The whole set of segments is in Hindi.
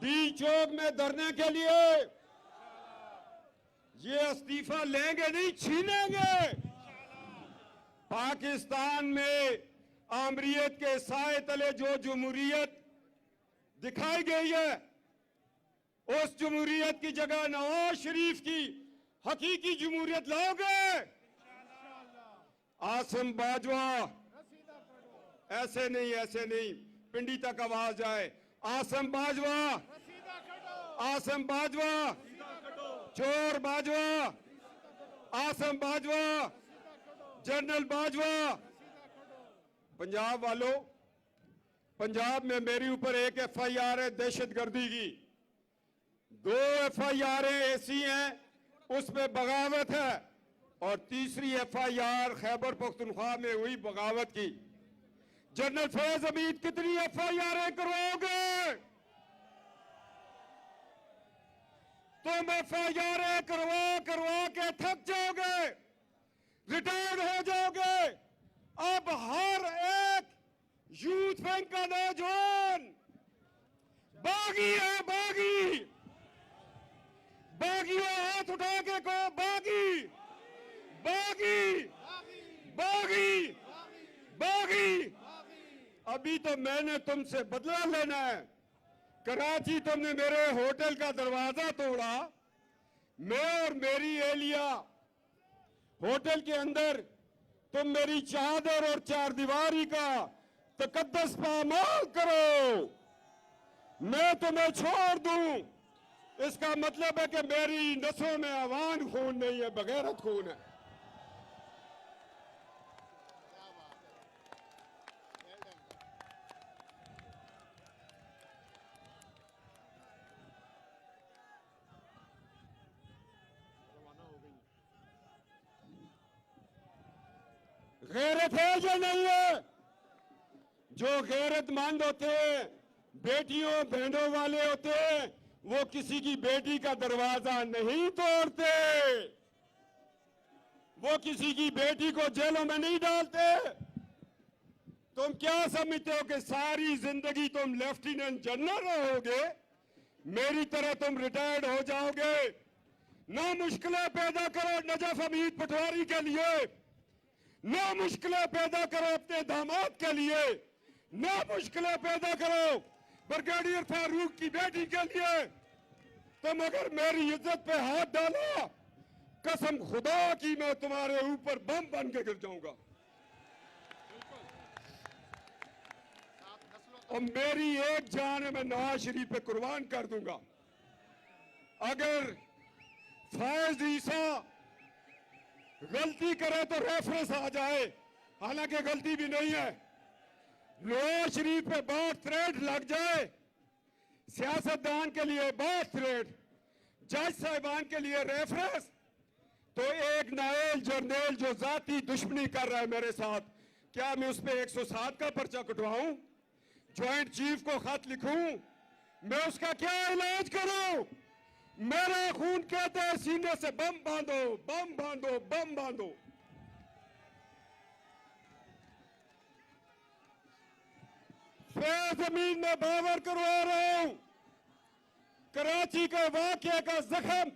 डी चौक में धरने के लिए ये इस्तीफा लेंगे नहीं, छीनेंगे। पाकिस्तान में आमरीयत के साए तले जो जमहूरियत दिखाई गई है, उस जमहूरियत की जगह नवाज शरीफ की हकीकी जमहूरियत लाओगे। आसिम बाजवा, ऐसे नहीं, ऐसे नहीं, पिंडी तक आवाज जाए। आसिम बाजवा, आसिम बाजवा, चोर बाजवा, आसिम बाजवा, जनरल बाजवा। पंजाब वालों, पंजाब में मेरे ऊपर एक एफआईआर है दहशतगर्दी की, 2 एफआईआर ऐसी हैं उसमें बगावत है, और तीसरी एफआईआर खैबर पख्तूनख्वा में हुई बगावत की। जनरल फैज हमीद कितनी एफआईआर करवाओगे? तुम एफआईआर करवा के थक जाओगे, रिटायर्ड हो जाओगे। अब हर एक यूथ बैंक का नौजवान बागी है, बागी। बागियों हाथ उठा के कहो बागी, बागी, बागी, बागी। अभी तो मैंने तुमसे बदला लेना है। कराची तुमने मेरे होटल का दरवाजा तोड़ा, मैं और मेरी एहलिया होटल के अंदर, तुम मेरी चादर और चारदीवारी का तकद्दस पामाल करो, मैं तुम्हें छोड़ दूं। इसका मतलब है कि मेरी नसों में अवान खून नहीं है, बगैरत खून है। गैरत है या नहीं है? जो गैरतमंद होते हैं, बेटियों बहनों वाले होते हैं, वो किसी की बेटी का दरवाजा नहीं तोड़ते, वो किसी की बेटी को जेलों में नहीं डालते। तुम क्या समझते हो कि सारी जिंदगी तुम लेफ्टिनेंट जनरल रहोगे, मेरी तरह तुम रिटायर्ड हो जाओगे? ना मुश्किलें पैदा करो नजफ हमीद पटवारी के लिए, ना मुश्किलें पैदा करो अपने दामाद के लिए, ना मुश्किलें पैदा करो ब्रिगेडियर फारूक की बेटी के लिए। तुम अगर मेरी इज्जत पे हाथ डालो, कसम खुदा की मैं तुम्हारे ऊपर बम बन के गिर जाऊंगा। और मेरी एक जान है, मैं नवाज शरीफ पे कुर्बान कर दूंगा। अगर फैज ईसा गलती करे तो रेफरेंस आ जाए, हालांकि गलती भी नहीं है। नवाज शरीफ पे बहुत थ्रेट लग जाए, सियासतदान के लिए बहुत थ्रेट, जज साहिबान के लिए रेफरेंस, तो एक नायल जर्नल जो जाती दुश्मनी कर रहा है मेरे साथ, क्या मैं उस पर 107 का पर्चा कटवाऊं, ज्वाइंट चीफ को खत लिखूं, मैं उसका क्या इलाज करूं? मेरा खून कहता है सीने से बम बांधो, बम बांधो, बम बांधो। फैज जमीन में बावर करवा रहा हूं। कराची के वाकये का जख्म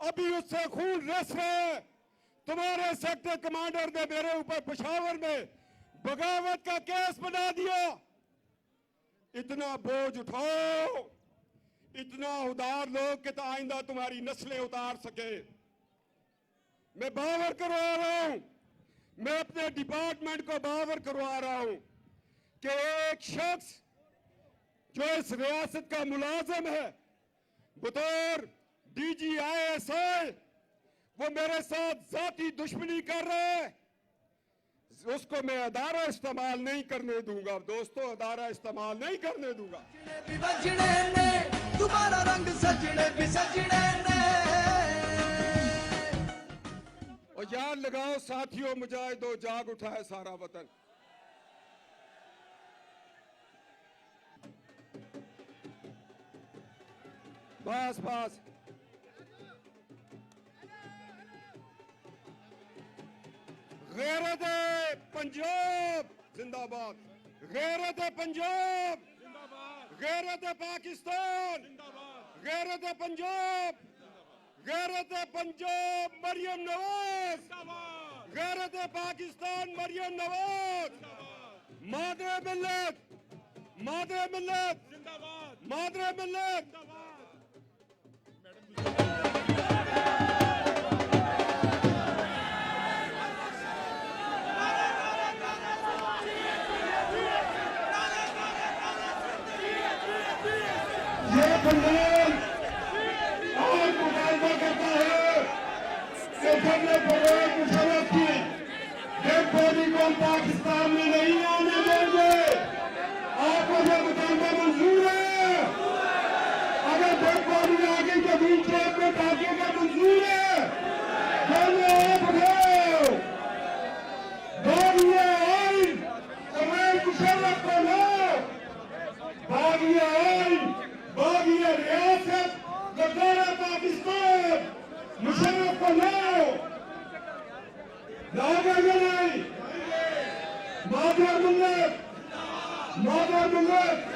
अभी उससे खून रस रहा है। तुम्हारे सेक्टर कमांडर ने मेरे ऊपर पेशावर में बगावत का केस बना दिया। इतना बोझ उठाओ, इतना उदार लोग कि आइंदा तुम्हारी नस्लें उतार सके। मैं बावर करवा रहा हूं, मैं अपने डिपार्टमेंट को बावर करवा रहा हूं कि एक शख्स जो इस रियासत का मुलाजिम है, बतौर DGISI, वो मेरे साथ जाती दुश्मनी कर रहा है, उसको मैं अदारा इस्तेमाल नहीं करने दूंगा। दोस्तों, अदारा इस्तेमाल नहीं करने दूंगा। तुम्हारा रंग सजने भी सजने ने। और याद लगाओ साथियों, मुजाहिदों, जाग उठा है सारा वतन। बस बस, गैरत पंजाब जिंदाबाद, गैरत पंजाब जिंदाबाद, गैरत पाकिस्तान, गैरत पंजाब, गैरत पंजाब मरियम नवाज, गैरत पाकिस्तान मरियम नवाज, मादरे मिल्लत, मादरे मिल्लत, मादरे मिल्लत। ये पंडाल आज मुतालबा करता है कि हमने परवेज मुशर्रफ की डेड बॉडी को पाकिस्तान में नहीं आने देंगे। आपको ये मुतालबा मंजूर है? अगर डेड बॉडी आगे के बीच में टाँगेगा मंजूर है? पहले आप उठाओ बागिए आइन परवेज मुशर्रफ को लो, बागिए आइन बागिए रियासत गद्दार पाकिस्तान मुशर्रफ को लाओ, लाओगे या नहीं? मादर मिल्लत, मादर मिल्लत।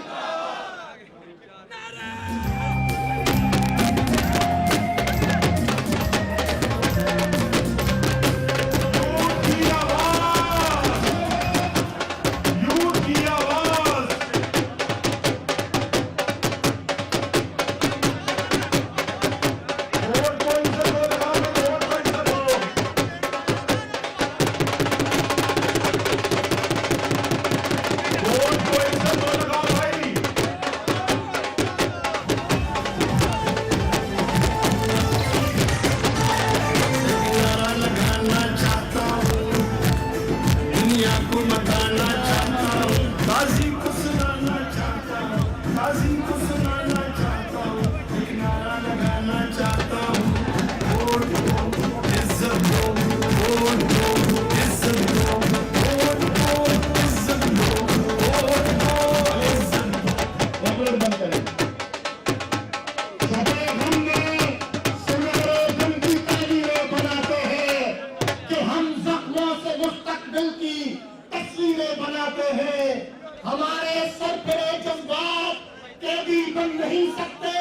हमारे सर पे जज्बात कैदी बन नहीं सकते,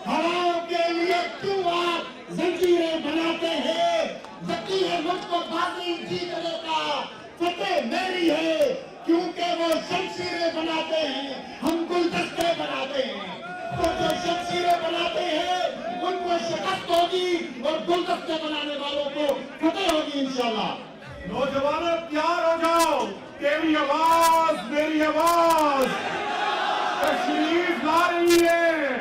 हवाओं के लिए क्यों आप जंजीरें बनाते हैं? जबकि ये मुल्क को बाजी जीतने का फतेह मेरी है, क्योंकि वो शमशीरें बनाते हैं, हम गुलदस्ते बनाते हैं। तो जो शमशीरें बनाते हैं उनको शिकस्त होगी और गुलदस्ते बनाने वालों को फतेह होगी इंशाल्लाह। नौजवानों तैयार हो जाओ, तेरी आवाज मेरी आवाज तशरीफ ला रही है।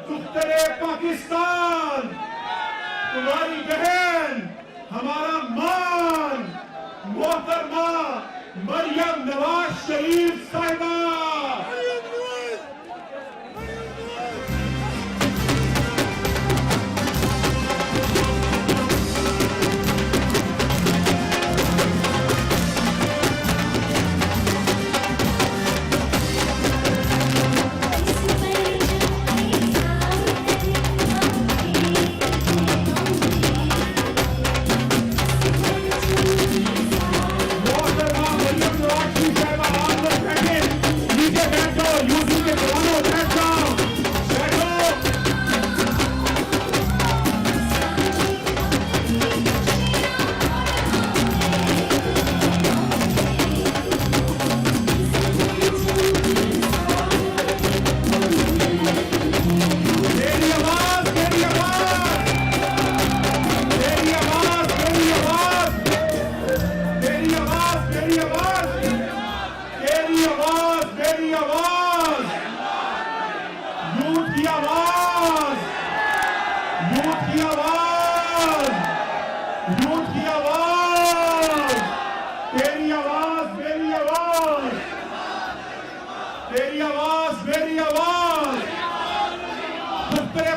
दुख्तरे पाकिस्तान तुम्हारी बहन हमारा मान मोहतरमा मरियम नवाज शरीफ साहिबा।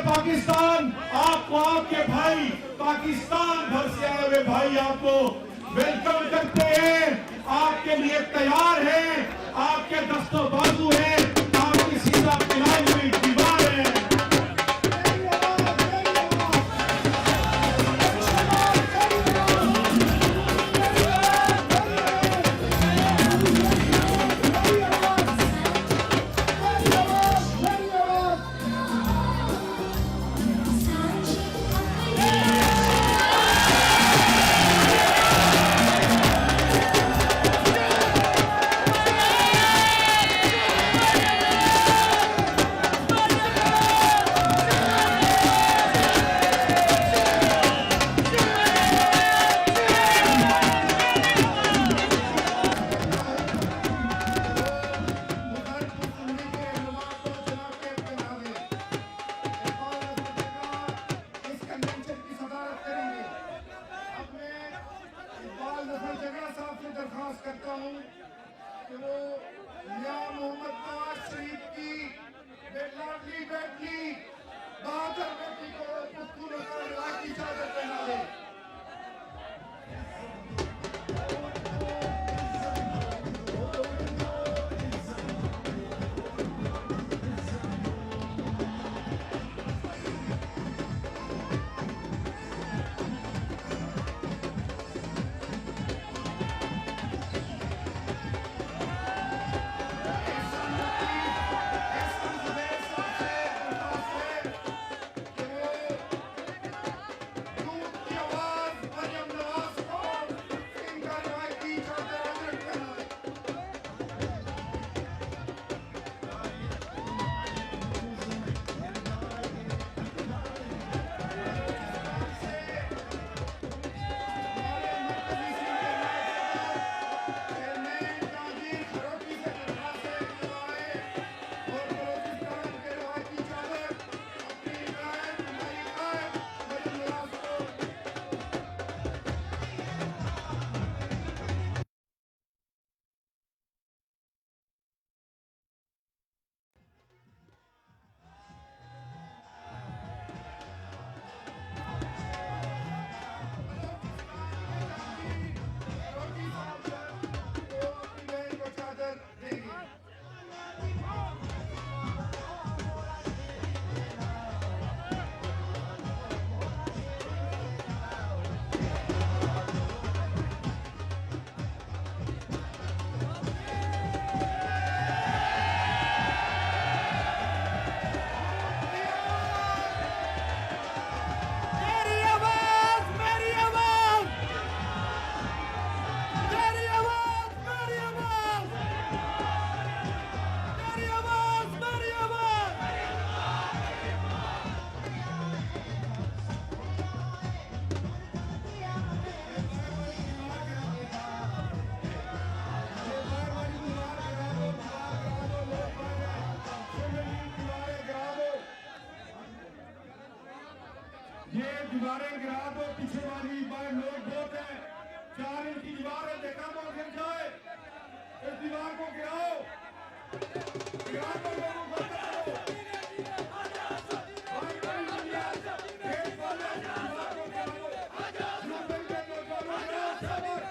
पाकिस्तान आपको आपके भाई पाकिस्तान भर से आए हुए भाई आपको वेलकम करते हैं, आपके लिए तैयार हैं, आपके दस्तों बाजू हैं, आपकी सीधा पिलाई हुई दीवार है। ये दीवारें गिरा दो, पीछे वाली बार लोग बहुत है, 4 इंच की दीवार है, देखा वो गिर जाए, इस दीवार को गिराओ, दीवार को लोगों को करो। भाई बड़ी दुनिया, देश वाले दीवार को गिराओ, मुंबई के नौजवानों गिराओ सबर।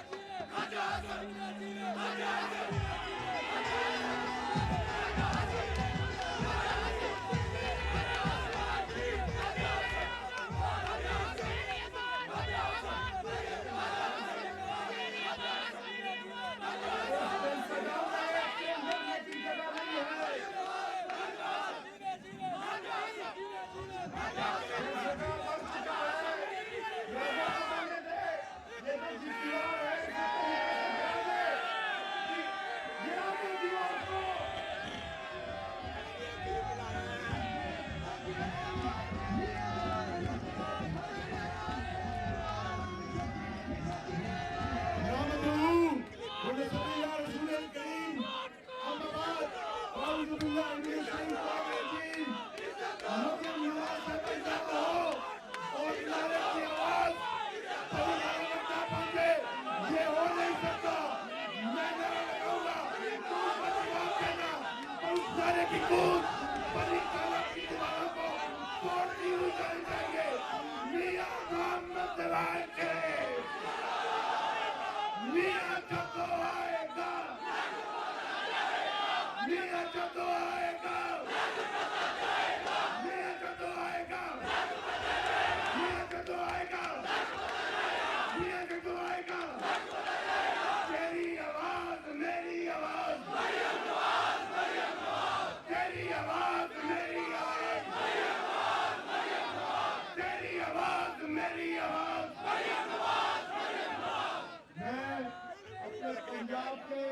पंजाब के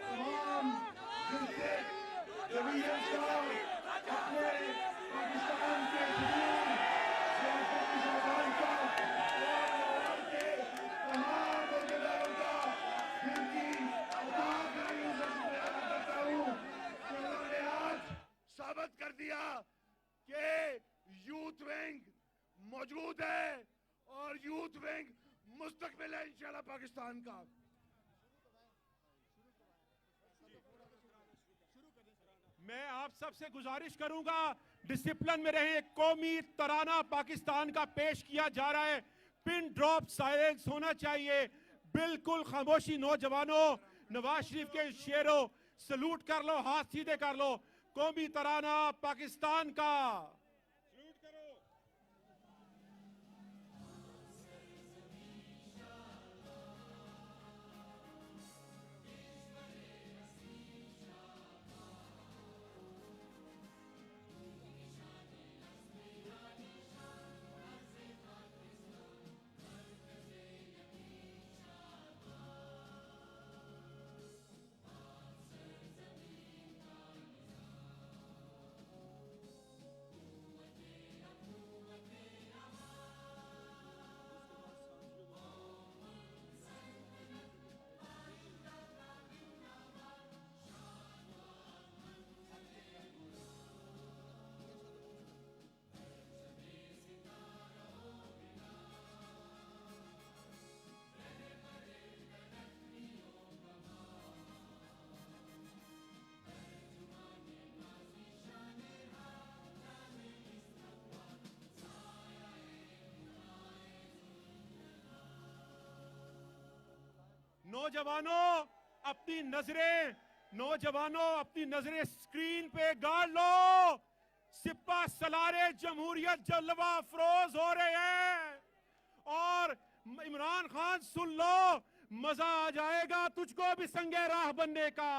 तमाम अपने पाकिस्तान के तमाम रोजेदारों का जिनकी करता हूँ, उन्होंने आज साबित कर दिया कि यूथ विंग मौजूद है और यूथ विंग मुस्तकबिल है इंशाल्लाह पाकिस्तान का। मैं आप सबसे गुजारिश करूंगा, डिसिप्लिन में रहे। कौमी तराना पाकिस्तान का पेश किया जा रहा है, पिन ड्रॉप साइलेंस होना चाहिए, बिल्कुल खामोशी। नौजवानों, नवाज शरीफ के शेरों सलूट कर लो, हाथ सीधे कर लो। कौमी तराना पाकिस्तान का सलूट करो। नौजवानों अपनी नजरें स्क्रीन पे गाड़ लो। सिपा सलारे जमहूरियत जलवा अफरोज हो रहे हैं और इमरान खान सुन लो, मजा आ जाएगा तुझको भी संगे राह बनने का।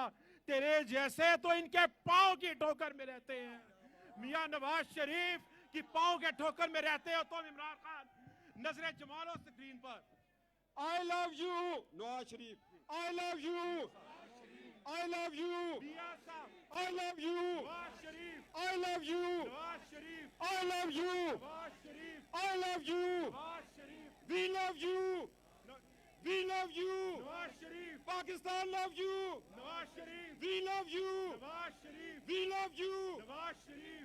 तेरे जैसे तो इनके पांव की ठोकर में रहते हैं। मियां नवाज शरीफ की पांव के ठोकर में रहते हो तुम। इमरान खान, नजरें जमा लो स्क्रीन पर। I love you, Nawaz Sharif. I love you. I love you. I love you. I love you. I love you. I love you. We love you. We love you. Pakistan love you. We love you. We love you.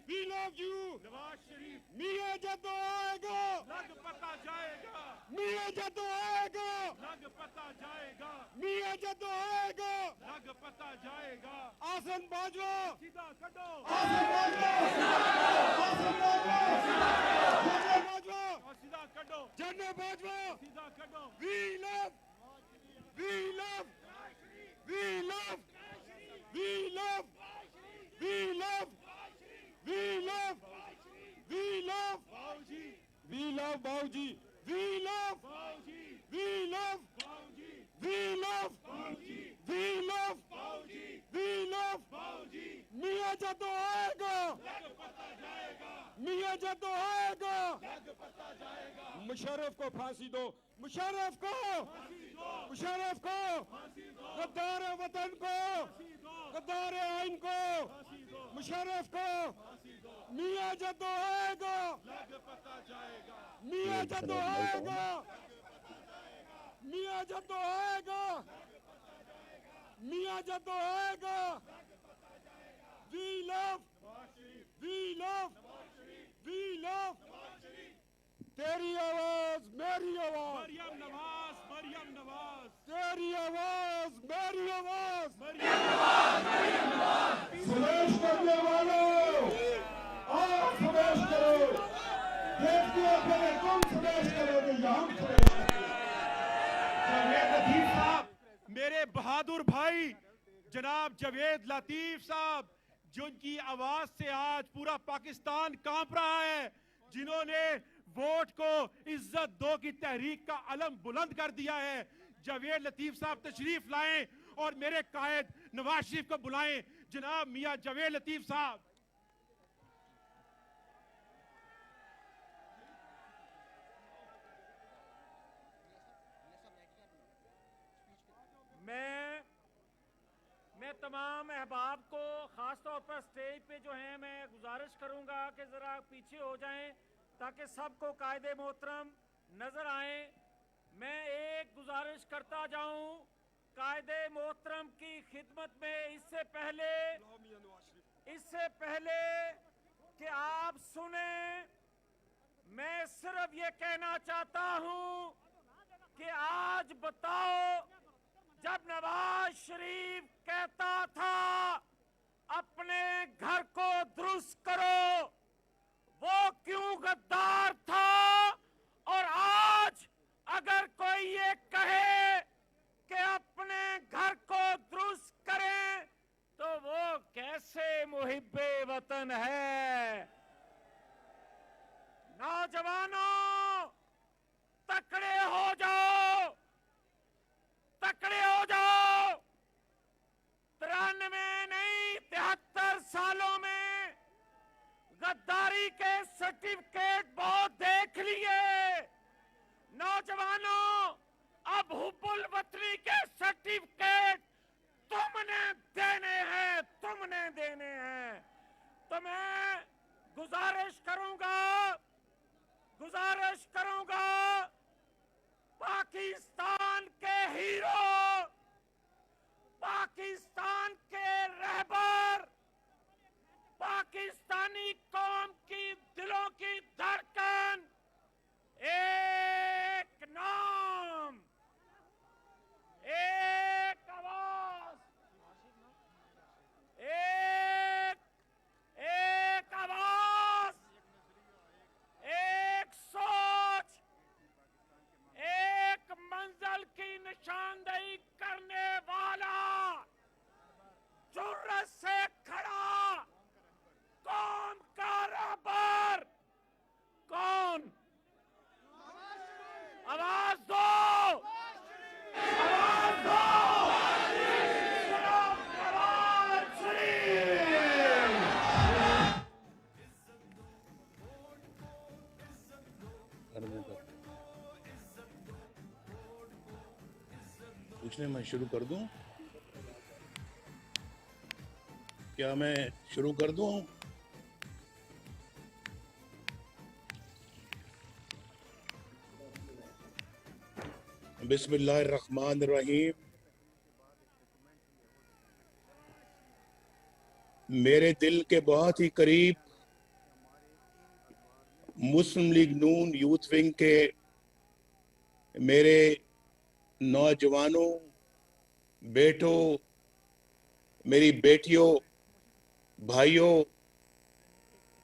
We love you. Nawaz Sharif मियां जदों आएगा, लग पता जाएगा, मियां जदों आएगा, लग पता जाएगा, मियां जदों आएगा। लग पता जाएगा। आसन बाजवा, सीधा कटो, जनरल बाजवा, और सीधा कटो, जनरल बाजवा। सीधा कटो। We love, we love, we love, we love, we love, we love, we love, बाऊजी, we love बाऊजी, we love, बाऊजी, we love, बाऊजी, we love, बाऊजी, we love, बाऊजी, we love। बाऊजी, मियां जदों आएगा, लग पता जाएगा, मियां जदों आएगा। लग पता जाएगा। मुशर्रफ को फांसी दो, मुशर्रफ को, मुशर्रफ को, गद्दार वतन को, गद्दार आइन को, मुशर्रफ को। मियां जदों आएगा, लग पता जाएगा, मियां जदों आएगा, मियां जदों आएगा, मियां जदों आएगा। We love, we love, we love। तेरी आवाज मेरी आवाज, मरियम नवाज, मरियम नवाज, तेरी आवाज मेरी आवाज। प्रवेश करने वालों, आप प्रवेश करो। देखिए पहले तुम प्रवेश करोगे या हम प्रवेश करेंगे। जावेद लतीफ साहब, मेरे बहादुर भाई जनाब जावेद लतीफ साहब, जिनकी आवाज से आज पूरा पाकिस्तान कांप रहा है, जिन्होंने वोट को इज्जत दो की तहरीक का अलम बुलंद कर दिया है। जावेद लतीफ साहब तशरीफ लाएं और मेरे कायद नवाज शरीफ को बुलाएं। जनाब मियां जावेद लतीफ साहब। मैं तमाम अहबाब को ख़ास तौर पर स्टेज पे जो हैं मैं गुजारिश करूंगा कि ज़रा पीछे हो जाएं ताकि सबको कायदे मोहतरम नज़र आए। मैं एक गुजारिश करता जाऊं कायदे मोहतरम की खिदमत में, इससे पहले कि आप सुने, मैं सिर्फ ये कहना चाहता हूं कि आज बताओ, जब नवाज शरीफ कहता था अपने घर को दुरुस्त करो, वो क्यों गद्दार था? और आज अगर कोई ये कहे कि अपने घर को दुरुस्त करें, तो वो कैसे मुहिब्बे वतन है? नौजवानों, तकड़े हो जाओ, तकड़े हो जाओ। 93 नहीं 73 सालों में गद्दारी के सर्टिफिकेट बहुत देख लिए। नौजवानों, अब हुब्बुल वतनी के सर्टिफिकेट तुमने देने हैं, तुमने देने हैं। तो मैं गुजारिश करूंगा पाकिस्तान के हीरो, पाकिस्तान के रहबर, पाकिस्तानी कौम की दिलों की धड़कन, एक नाम, एक आवाज, एक आवाज, एक सोच, एक मंजिल की निशानदेही करने वाला, जुर्रत से खड़ा कौम का रहबर कौन? आवाज दो, आवाज दो, नवाज शरीफ। पूछने मैं शुरू कर दूं? क्या मैं शुरू कर दूं? बिस्मिल्लाहिर्रहमानिर्रहीम। मेरे दिल के बहुत ही करीब मुस्लिम लीग नून यूथ विंग के मेरे नौजवानों, बेटों, मेरी बेटियों, भाइयों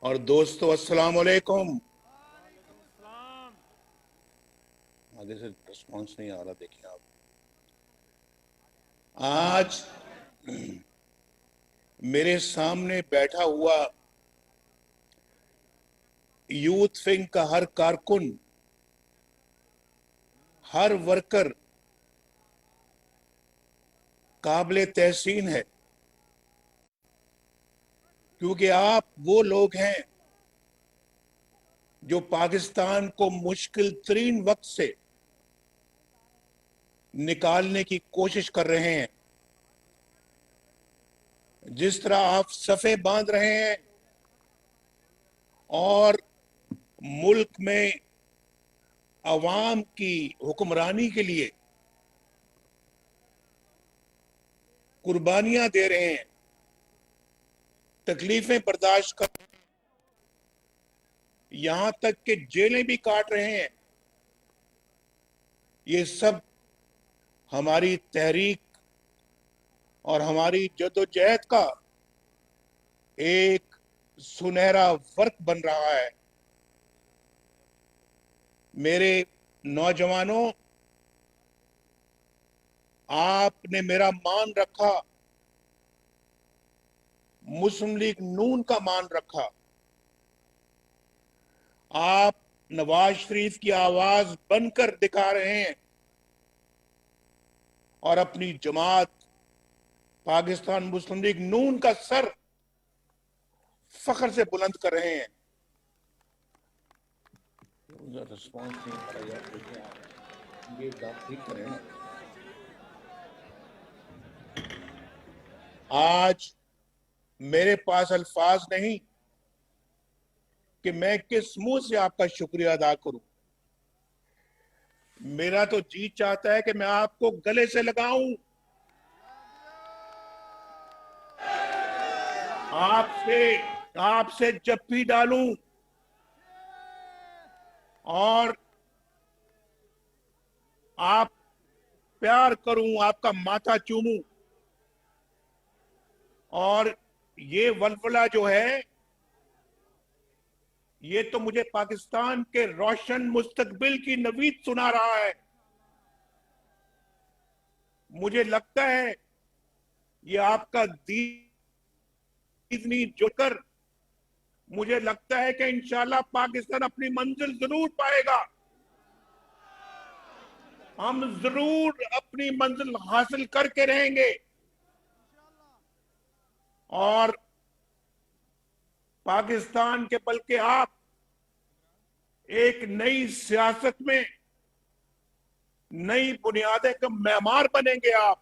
और दोस्तों, अस्सलाम वालेकुम। आगे से रिस्पॉन्स नहीं आ रहा, देखिए आप। आज मेरे सामने बैठा हुआ यूथ विंग का हर कारकुन, हर वर्कर काबिले तहसीन है, क्योंकि आप वो लोग हैं जो पाकिस्तान को मुश्किल तरीन वक्त से निकालने की कोशिश कर रहे हैं। जिस तरह आप सफ़े बांध रहे हैं और मुल्क में अवाम की हुक्मरानी के लिए कुर्बानियां दे रहे हैं, तकलीफें बर्दाश्त कर, यहां तक कि जेलें भी काट रहे हैं, ये सब हमारी तहरीक और हमारी जद्दोजहद का एक सुनहरा वर्क बन रहा है। मेरे नौजवानों, आपने मेरा मान रखा, मुस्लिम लीग नून का मान रखा। आप नवाज शरीफ की आवाज बनकर दिखा रहे हैं और अपनी जमात पाकिस्तान मुस्लिम लीग नून का सर फख्र से बुलंद कर रहे हैं। रिस्पॉन्स नहीं आ रहा यार, ये बात ठीक करें ना। आज मेरे पास अल्फाज नहीं कि मैं किस मुंह से आपका शुक्रिया अदा करूं। मेरा तो जी चाहता है कि मैं आपको गले से लगाऊं, आपसे जप्फी डालूं और आप प्यार करूं, आपका माथा चूमूं। और ये वलवला जो है, ये तो मुझे पाकिस्तान के रोशन मुस्तकबिल की नवीद सुना रहा है। मुझे लगता है ये आपका दीनी जोकर, मुझे लगता है कि इंशाल्लाह पाकिस्तान अपनी मंजिल जरूर पाएगा। हम जरूर अपनी मंजिल हासिल करके रहेंगे और पाकिस्तान के बल्कि आप एक नई सियासत में नई बुनियादें का मेहमान बनेंगे। आप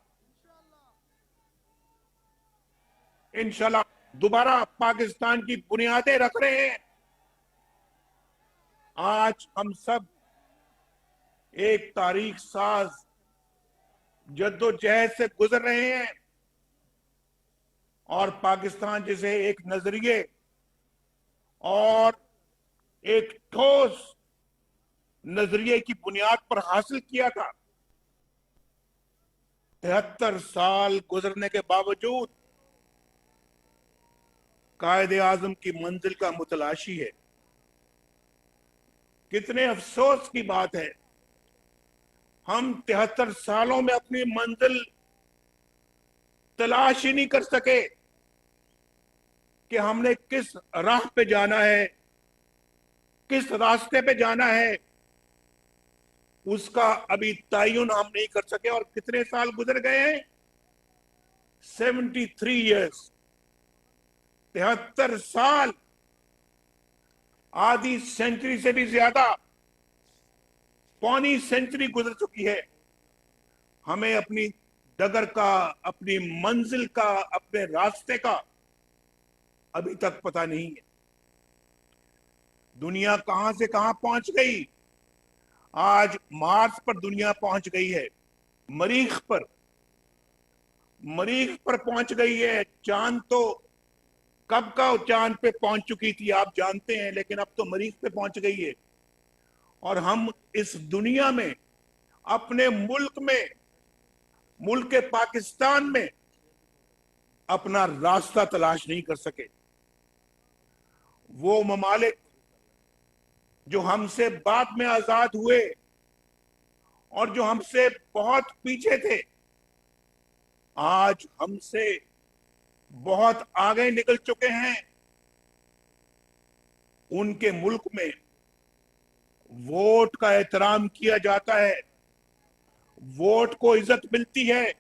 इंशाल्लाह दोबारा पाकिस्तान की बुनियादें रख रहे हैं। आज हम सब एक तारीख साज जद्दोजहद से गुजर रहे हैं और पाकिस्तान जिसे एक नजरिए और एक ठोस नजरिए की बुनियाद पर हासिल किया था, 73 साल गुजरने के बावजूद कायदे आजम की मंजिल का मुतलाशी है। कितने अफसोस की बात है, हम 73 सालों में अपनी मंजिल तलाश ही नहीं कर सके कि हमने किस राह पे जाना है, किस रास्ते पे जाना है, उसका अभी तयन हम नहीं कर सके। और कितने साल गुजर गए हैं, 73 ईयर्स, 73 साल, आधी सेंचुरी से भी ज्यादा, पौनी सेंचुरी गुजर चुकी है। हमें अपनी डगर का, अपनी मंजिल का, अपने रास्ते का अभी तक पता नहीं है। दुनिया कहां से कहां पहुंच गई। आज मार्स पर दुनिया पहुंच गई है, मरीख पर पहुंच गई है। चांद तो कब का चांद पे पहुंच चुकी थी आप जानते हैं, लेकिन अब तो मरीज पे पहुंच गई है। और हम इस दुनिया में अपने मुल्क पाकिस्तान में अपना रास्ता तलाश नहीं कर सके। वो ममालिक जो हमसे बाद में आजाद हुए और जो हमसे बहुत पीछे थे, आज हमसे बहुत आगे निकल चुके हैं। उनके मुल्क में वोट का एहतराम किया जाता है, वोट को इज्जत मिलती है,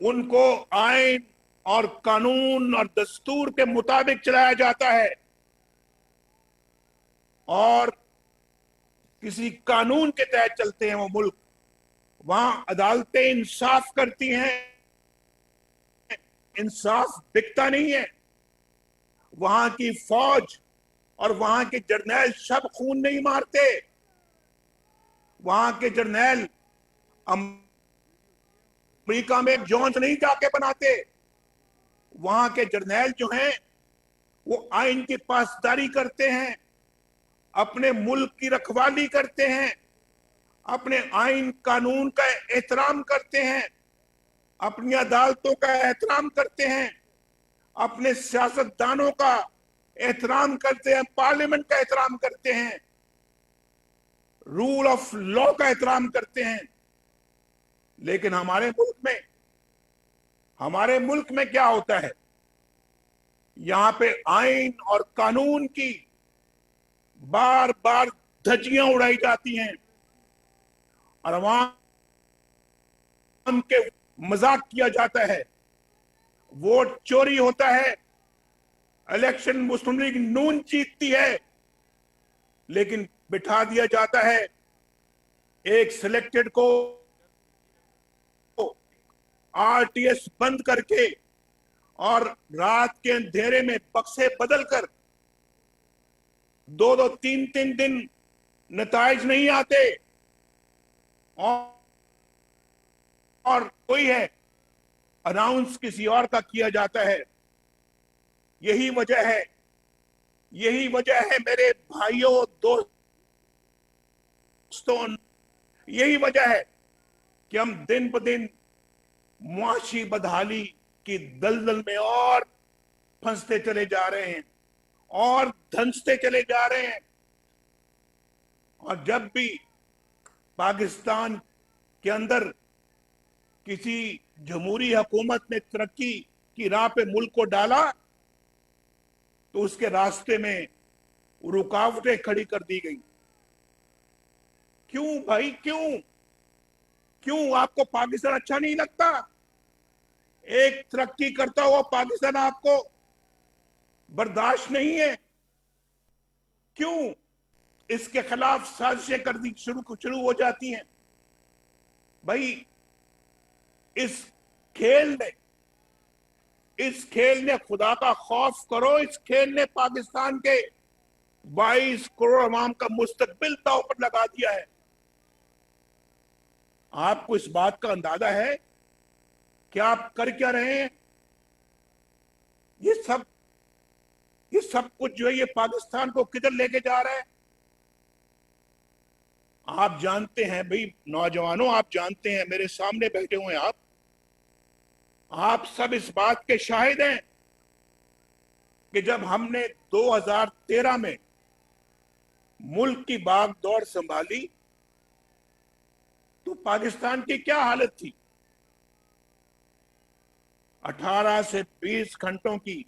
उनको आइन और कानून और दस्तूर के मुताबिक चलाया जाता है और किसी कानून के तहत चलते हैं वो मुल्क। वहां अदालतें इंसाफ करती हैं, इंसाफ बिकता नहीं है। वहां की फौज और वहां के जर्नैल शब खून नहीं मारते। वहां के जर्नैल अमेरिका में जॉन्स नहीं जाके बनाते। वहां के जर्नैल जो हैं वो आइन की पासदारी करते हैं, अपने मुल्क की रखवाली करते हैं, अपने आइन कानून का एहतराम करते हैं, अपनी अदालतों का एहतराम करते हैं, अपने सियासतदानों का एहतराम करते हैं, पार्लियामेंट का एहतराम करते हैं, रूल ऑफ लॉ का एहतराम करते हैं। लेकिन हमारे मुल्क में क्या होता है? यहां पे आइन और कानून की बार बार धज्जियां उड़ाई जाती हैं और अवाम के मजाक किया जाता है। वोट चोरी होता है, इलेक्शन मुस्लिम लीग नून जीतती है, लेकिन बिठा दिया जाता है एक सिलेक्टेड को आरटीएस बंद करके और रात के अंधेरे में बक्से बदलकर 2-2 3-3 दिन नताइज नहीं आते और कोई है अनाउंस किसी और का किया जाता है। यही वजह है मेरे भाइयों दोस्तों, यही वजह है कि हम दिन ब दिन मुआशी बदहाली की दलदल में और फंसते चले जा रहे हैं और धंसते चले जा रहे हैं। और जब भी पाकिस्तान के अंदर किसी जमहूरी हुकूमत ने तरक्की की राह पे मुल्क को डाला तो उसके रास्ते में रुकावटें खड़ी कर दी गई। क्यों भाई, क्यों आपको पाकिस्तान अच्छा नहीं लगता? एक तरक्की करता हुआ पाकिस्तान आपको बर्दाश्त नहीं है? क्यों इसके खिलाफ साजिशें कर दी शुरू हो जाती हैं? भाई इस खेल ने खुदा का खौफ करो, इस खेल ने पाकिस्तान के 22 करोड़ अवाम का मुस्तकबिल दांव पर लगा दिया है। आपको इस बात का अंदाजा है कि आप कर क्या रहे हैं? ये सब कुछ जो है ये पाकिस्तान को किधर लेके जा रहा है? आप जानते हैं भाई नौजवानों, आप जानते हैं, मेरे सामने बैठे हुए हैं आप सब इस बात के शाहिद हैं कि जब हमने 2013 में मुल्क की बागडोर संभाली तो पाकिस्तान की क्या हालत थी? 18 से 20 घंटों की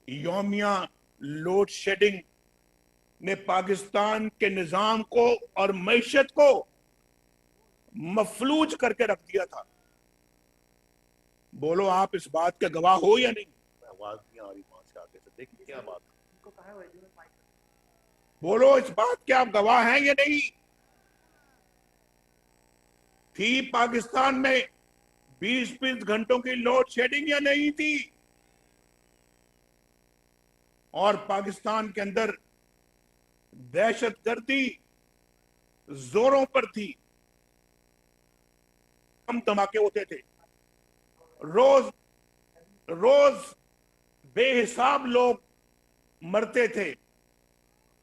यौमिया लोड शेडिंग ने पाकिस्तान के निजाम को और मईशत को मफलूज करके रख दिया था। बोलो आप इस बात के गवाह हो या नहीं? आवाज नहीं आ रही वहां से आगे से, देखिए क्या बात। बोलो इस बात के आप गवाह हैं या नहीं? थी पाकिस्तान में 20-20 घंटों की लोड शेडिंग या नहीं थी? और पाकिस्तान के अंदर दहशतगर्दी जोरों पर थी, हम धमाके होते थे, रोज बेहिसाब लोग मरते थे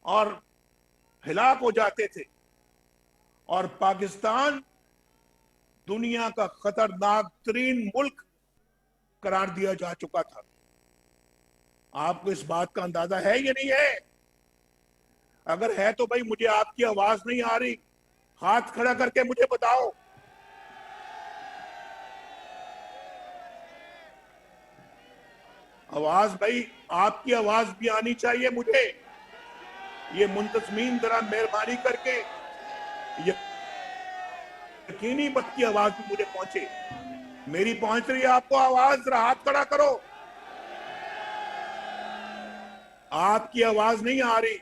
और हिलाक हो जाते थे और पाकिस्तान दुनिया का खतरनाक तरीन मुल्क करार दिया जा चुका था। आपको इस बात का अंदाजा है या नहीं है? अगर है तो भाई मुझे आपकी आवाज नहीं आ रही, हाथ खड़ा करके मुझे बताओ। आवाज भाई, आपकी आवाज भी आनी चाहिए मुझे। ये मुंतजमीन जरा मेहरबानी करके यकीनी बात की आवाज भी मुझे पहुंचे। मेरी पहुंच रही है आपको आवाज? जरा हाथ खड़ा करो। आपकी आवाज नहीं आ रही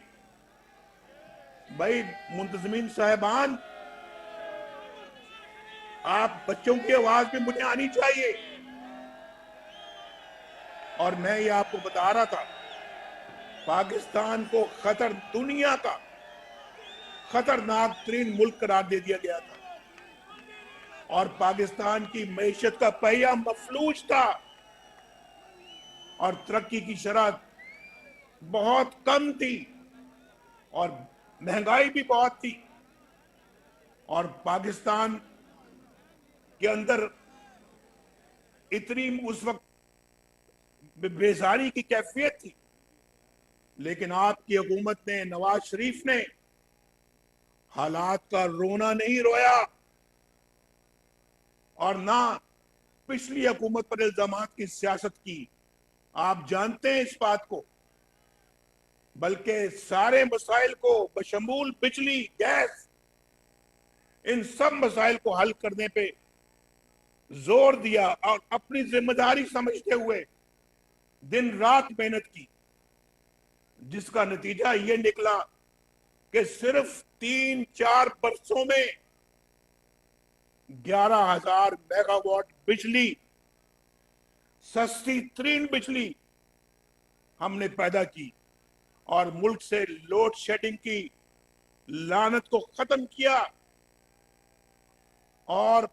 भाई। मुंतजमीन साहिबान, आप बच्चों की आवाज भी मुझे आनी चाहिए। और मैं ये आपको बता रहा था, पाकिस्तान को दुनिया का खतरनाक तरीन मुल्क करार दे दिया गया था और पाकिस्तान की मईशत का पहिया मफलूज था और तरक्की की शरह बहुत कम थी और महंगाई भी बहुत थी और पाकिस्तान के अंदर इतनी उस वक्त बेजारी की कैफियत थी। लेकिन आपकी हुकूमत ने, नवाज शरीफ ने हालात का रोना नहीं रोया और ना पिछली हुकूमत पर इल्जामात की सियासत की। आप जानते हैं इस बात को। बल्कि सारे मसाइल को बशमूल बिजली, गैस, इन सब मसाइल को हल करने पे जोर दिया और अपनी जिम्मेदारी समझते हुए दिन रात मेहनत की, जिसका नतीजा ये निकला कि सिर्फ 3-4 बरसों में 11,000 मेगावाट बिजली, सस्ती तरीन बिजली हमने पैदा की और मुल्क से लोड शेडिंग की लानत को खत्म किया और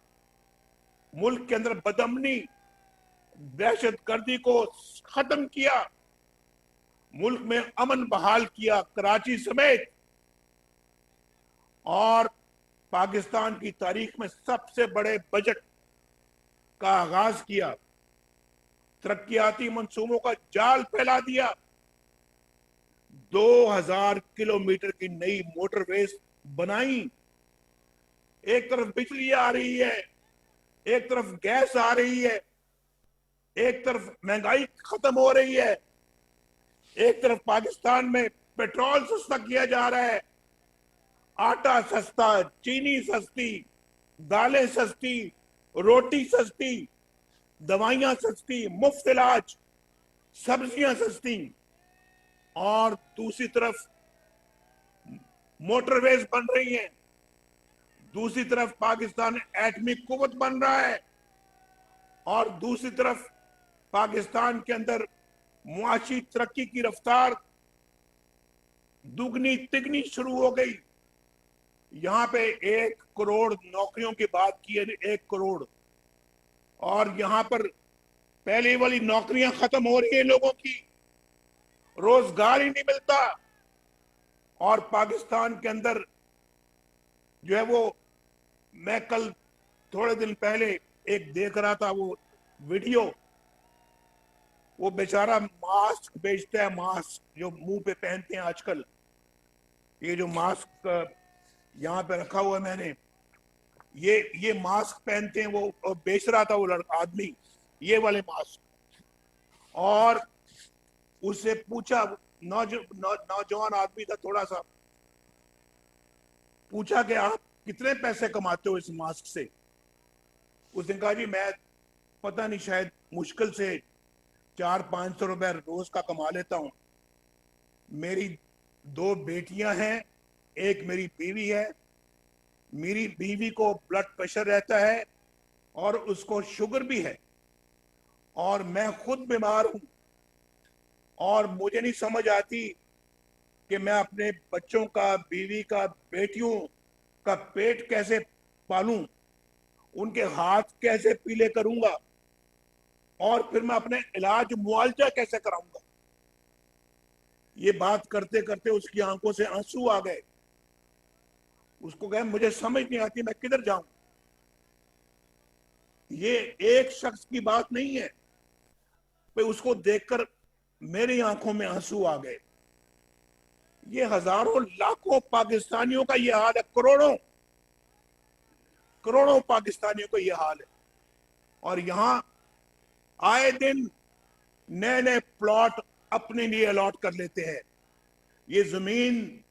मुल्क के अंदर बदअमनी, दहशतगर्दी को खत्म किया, मुल्क में अमन बहाल किया, कराची समेत। और पाकिस्तान की तारीख में सबसे बड़े बजट का आगाज किया, तरक्याती मंसूबों का जाल फैला दिया, 2000 किलोमीटर की नई मोटरवेज बनाई। एक तरफ बिजली आ रही है, एक तरफ गैस आ रही है, एक तरफ महंगाई खत्म हो रही है, एक तरफ पाकिस्तान में पेट्रोल सस्ता किया जा रहा है, आटा सस्ता, चीनी सस्ती, दालें सस्ती, रोटी सस्ती, दवाइयां सस्ती, मुफ्त इलाज, सब्जियां सस्ती। और दूसरी तरफ मोटरवेज बन रही हैं, दूसरी तरफ पाकिस्तान एटमी कुव्वत बन रहा है और दूसरी तरफ पाकिस्तान के अंदर मुआशी तरक्की की रफ्तार दुगनी तिगनी शुरू हो गई। यहां पे 1 करोड़ नौकरियों की बात की है, 1 करोड़, और यहां पर पहले वाली नौकरियां खत्म हो रही है, लोगों की रोजगार ही नहीं मिलता। और पाकिस्तान के अंदर जो है वो, मैं कल थोड़े दिन पहले एक देख रहा था वो वीडियो, वो बेचारा मास्क बेचता है, मास्क जो मुंह पे पहनते हैं आजकल, ये जो मास्क यहाँ पे रखा हुआ है मैंने, ये मास्क पहनते हैं वो बेच रहा था वो लड़का, आदमी, ये वाले मास्क। और उससे पूछा, नौजवान आदमी था, थोड़ा सा पूछा कि आप कितने पैसे कमाते हो इस मास्क से? उसने कहा जी मैं पता नहीं, शायद मुश्किल से 400-500 रुपए रोज का कमा लेता हूं। मेरी 2 बेटियां हैं, एक मेरी बीवी है। मेरी बीवी को ब्लड प्रेशर रहता है और उसको शुगर भी है और मैं खुद बीमार हूं और मुझे नहीं समझ आती कि मैं अपने बच्चों का, बीवी का, बेटियों का पेट कैसे पालूं, उनके हाथ कैसे पीले करूंगा। और फिर मैं अपने इलाज मुआवजा कैसे कराऊंगा? ये बात करते करते उसकी आंखों से आंसू आ गए। उसको कहे मुझे समझ नहीं आती मैं किधर जाऊं। ये एक शख्स की बात नहीं है, पे उसको देखकर मेरी आंखों में आंसू आ गए। ये हजारों लाखों पाकिस्तानियों का ये हाल है, करोड़ों करोड़ों पाकिस्तानियों का ये हाल है। और यहां आए दिन नए नए प्लॉट अपने लिए अलॉट कर लेते हैं। ये जमीन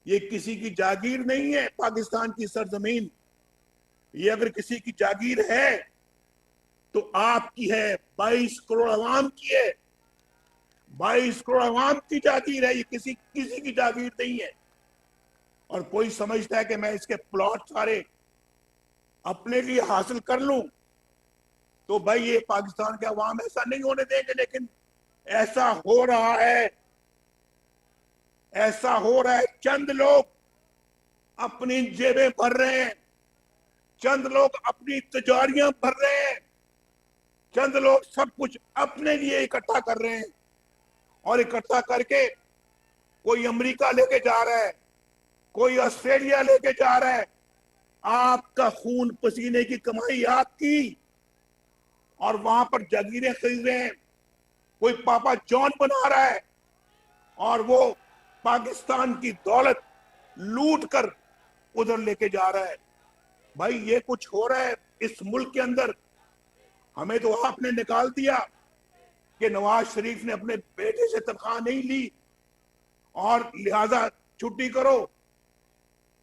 ये किसी की जागीर नहीं है, पाकिस्तान की सरजमीन। ये अगर किसी की जागीर है तो आपकी है, 22 करोड़ अवाम की है। 22 करोड़ अवाम की जागीर है, ये किसी की जागीर नहीं है। और कोई समझता है कि मैं इसके प्लॉट सारे अपने लिए हासिल कर लूं, तो भाई ये पाकिस्तान के अवाम ऐसा नहीं होने देंगे। लेकिन ऐसा हो रहा है, ऐसा हो रहा है। चंद लोग अपनी जेबें भर रहे हैं, चंद लोग अपनी तिजारियां भर रहे हैं, चंद लोग सब कुछ अपने लिए इकट्ठा कर रहे हैं। और इकट्ठा करके कोई अमेरिका लेके जा रहा है, कोई ऑस्ट्रेलिया लेके जा रहा है। आपका खून पसीने की कमाई आपकी, और वहां पर जागीरें खरीद रहे हैं। कोई पापा जॉन बना रहा है और वो पाकिस्तान की दौलत लूट कर उधर लेके जा रहा है। भाई ये कुछ हो रहा है इस मुल्क के अंदर। हमें तो आपने निकाल दिया कि नवाज शरीफ ने अपने बेटे से तनख्वाह नहीं ली और लिहाजा छुट्टी करो,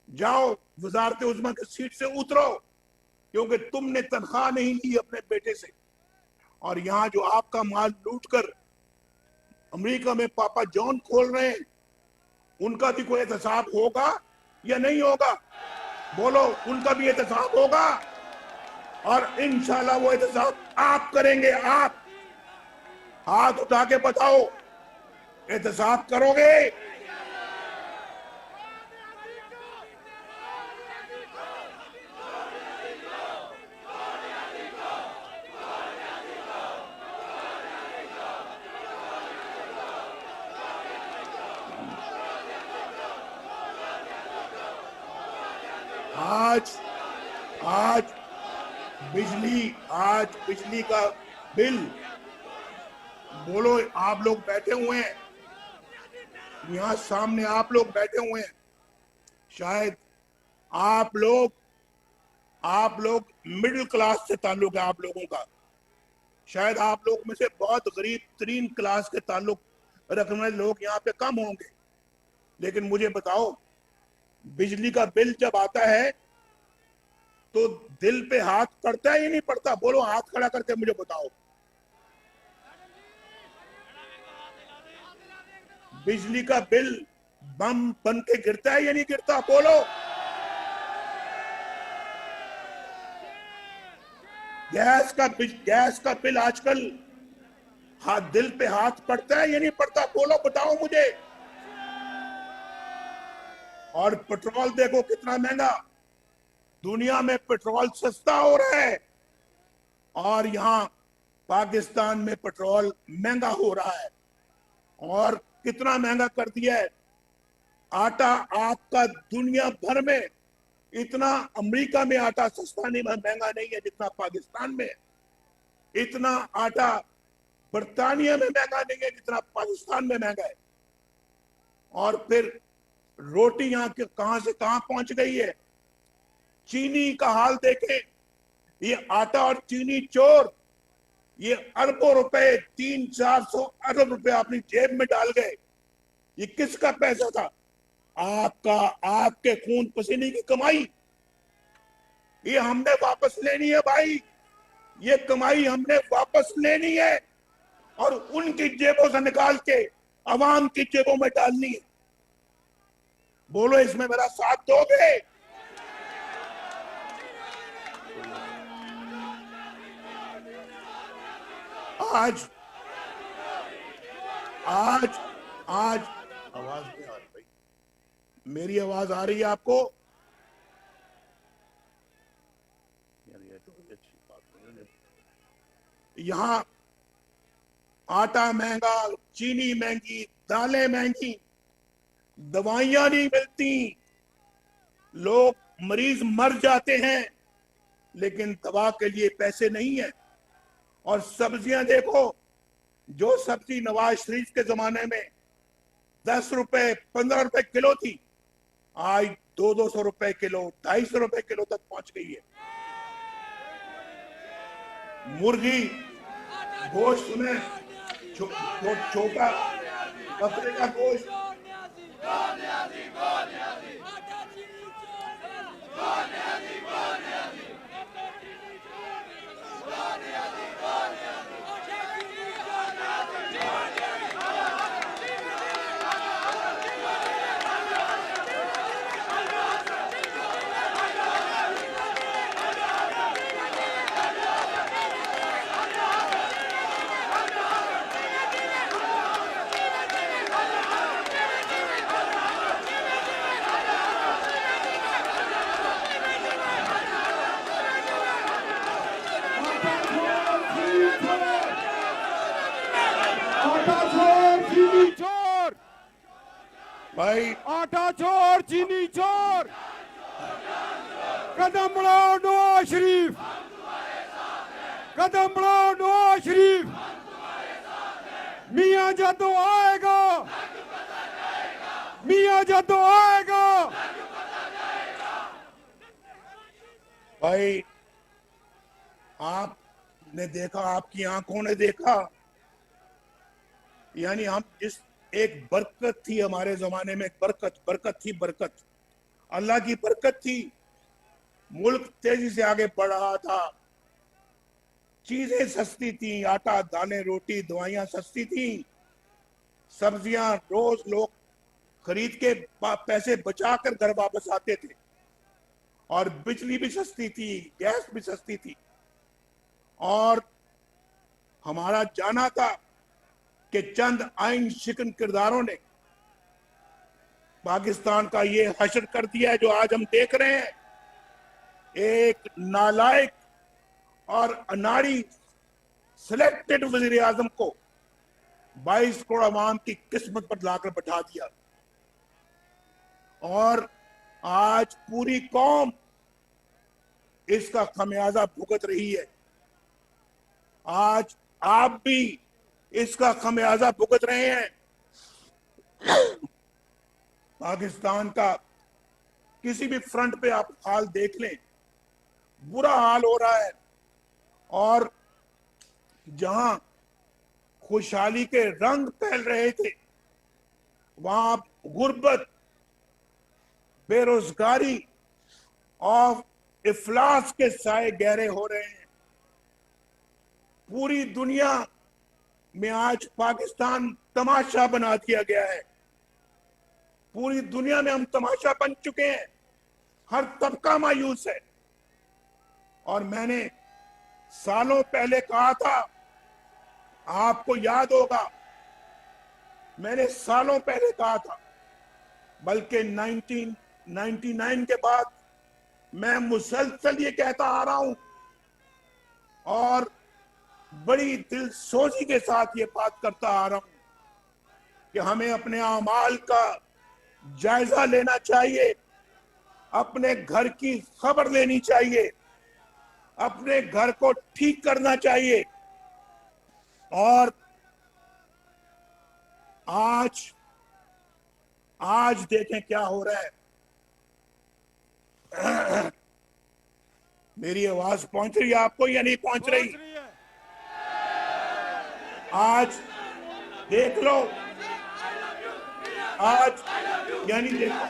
जाओ वजारत उज़्मा की सीट से उतरो, क्योंकि तुमने तनख्वाह नहीं ली अपने बेटे से। और यहां जो आपका माल लूट कर अमेरिका में पापा जॉन खोल रहे हैं, उनका भी कोई एहतसाब होगा या नहीं होगा? बोलो, उनका भी एहतसाब होगा। और इंशाल्लाह वो एहतसाब आप करेंगे। आप हाथ उठा के बताओ, एहतसाब करोगे? आज बिजली का बिल, बोलो, आप लोग बैठे हुए हैं यहां सामने, आप लोग बैठे हुए हैं। शायद आप लोग मिडिल क्लास से ताल्लुक है आप लोगों का। शायद आप लोग में से बहुत गरीब तरीन क्लास के ताल्लुक रखने वाले लोग यहाँ पे कम होंगे। लेकिन मुझे बताओ, बिजली का बिल जब आता है तो दिल पे हाथ पड़ता है या नहीं पड़ता? बोलो, हाथ खड़ा करके मुझे बताओ। बिजली का बिल बम बन के गिरता है या नहीं गिरता? बोलो। गैस का बिल आजकल दिल पे हाथ पड़ता है या नहीं पड़ता? बोलो, बताओ मुझे। और पेट्रोल देखो कितना महंगा। दुनिया में पेट्रोल सस्ता हो रहा है और यहां पाकिस्तान में पेट्रोल महंगा हो रहा है। और कितना महंगा कर दिया है। आटा आपका दुनिया भर में इतना, अमेरिका में आटा सस्ता नहीं, महंगा नहीं है जितना पाकिस्तान में। इतना आटा बर्तानिया में महंगा नहीं है जितना पाकिस्तान में महंगा है। और फिर रोटी यहाँ के कहां से कहां पहुंच गई है। चीनी का हाल देखें, ये आटा और चीनी चोर, ये अरबों रुपए, 300-400 अरब रुपए अपनी जेब में डाल गए। ये किसका पैसा था? आपका, आपके खून पसीने की कमाई। ये हमने वापस लेनी है भाई, ये कमाई हमने वापस लेनी है और उनकी जेबों से निकाल के अवाम की जेबों में डालनी है। बोलो, इसमें मेरा साथ दोगे? आज आवाज नहीं आ रही भाई, मेरी आवाज आ रही है आपको? यार ये तो अच्छी बात है। यहां आटा महंगा, चीनी महंगी, दालें महंगी, दवाइयां नहीं मिलती, लोग मरीज मर जाते हैं, लेकिन दवा के लिए पैसे नहीं है। और सब्जियां देखो, जो सब्जी नवाज शरीफ के जमाने में 10 रुपए 15 रुपए किलो थी, आज 200 रुपए किलो, 250 रुपए किलो तक पहुंच गई है। मुर्गी गोश्त में छोटा बकरे का गोश्त आटा छोड़ चीनी छोड़, भाई आटा छोड़ चीनी छोड़, कदम बढ़ाओ नवाज शरीफ, कदम बढ़ाओ नवाज शरीफ, मियां जादू आएगा, मियां जादू आएगा। भाई आपने देखा, आपकी आंखों ने देखा, यानी हम जिस एक बरकत थी हमारे जमाने में, बरकत थी, बरकत अल्लाह की बरकत थी, मुल्क तेजी से आगे बढ़ रहा था, चीजें सस्ती थी, आटा दालें रोटी दवाइयां सस्ती थी, सब्जियां रोज लोग खरीद के पैसे बचाकर घर वापस आते थे, और बिजली भी सस्ती थी, गैस भी सस्ती थी। और हमारा जाना था कि चंद आइन शिकन किरदारों ने पाकिस्तान का ये हशर कर दिया है जो आज हम देख रहे हैं। एक नालायक और अनाड़ी सिलेक्टेड वजीर आजम को 22 करोड़ अवाम की किस्मत पर लाकर बैठा दिया, और आज पूरी कौम इसका खमियाजा भुगत रही है। आज आप भी इसका खमियाजा भुगत रहे हैं। पाकिस्तान का किसी भी फ्रंट पे आप हाल देख लें, बुरा हाल हो रहा है, और जहां खुशहाली के रंग फैल रहे थे, वहां गुर्बत, बेरोजगारी और इफलास के साए गहरे हो रहे हैं। पूरी दुनिया में आज पाकिस्तान तमाशा बना दिया गया है। पूरी दुनिया में हम तमाशा बन चुके हैं, हर तबका मायूस है। और मैंने सालों पहले कहा था, आपको याद होगा, मैंने सालों पहले कहा था, बल्कि 1999 के बाद मैं मुसलसल ये कहता आ रहा हूं, और बड़ी दिलसोजी के साथ ये बात करता आ रहा हूं कि हमें अपने अमाल का जायजा लेना चाहिए, अपने घर की खबर लेनी चाहिए, अपने घर को ठीक करना चाहिए। और आज देखें क्या हो रहा है। मेरी आवाज पहुंच रही है आपको या नहीं पहुंच रही? आज देख लो, आज यानी देखो,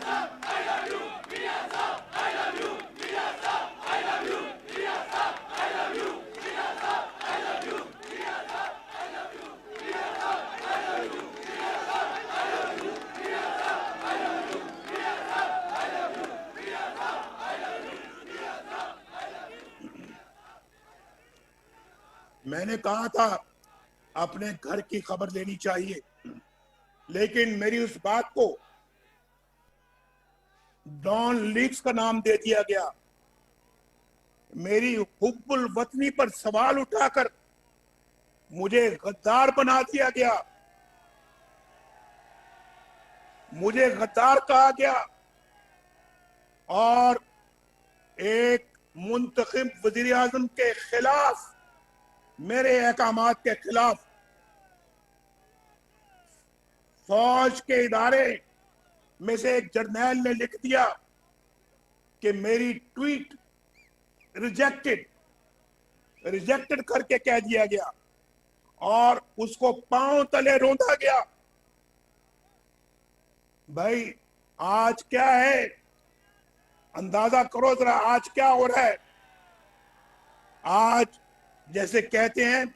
मैंने कहा था अपने घर की खबर लेनी चाहिए, लेकिन मेरी उस बात को डॉन लीक्स का नाम दे दिया गया। मेरी हुब्बुल वतनी पर सवाल उठाकर मुझे गद्दार बना दिया गया, मुझे गद्दार कहा गया और एक मुंतखब वजीर आजम के खिलाफ, मेरे अहकामात के खिलाफ फौज के इदारे में से एक जर्नैल ने लिख दिया कि मेरी ट्वीट रिजेक्टेड करके कह दिया गया और उसको पांव तले रौंदा गया। भाई आज क्या है, अंदाजा करो जरा, आज क्या हो रहा है। आज जैसे कहते हैं,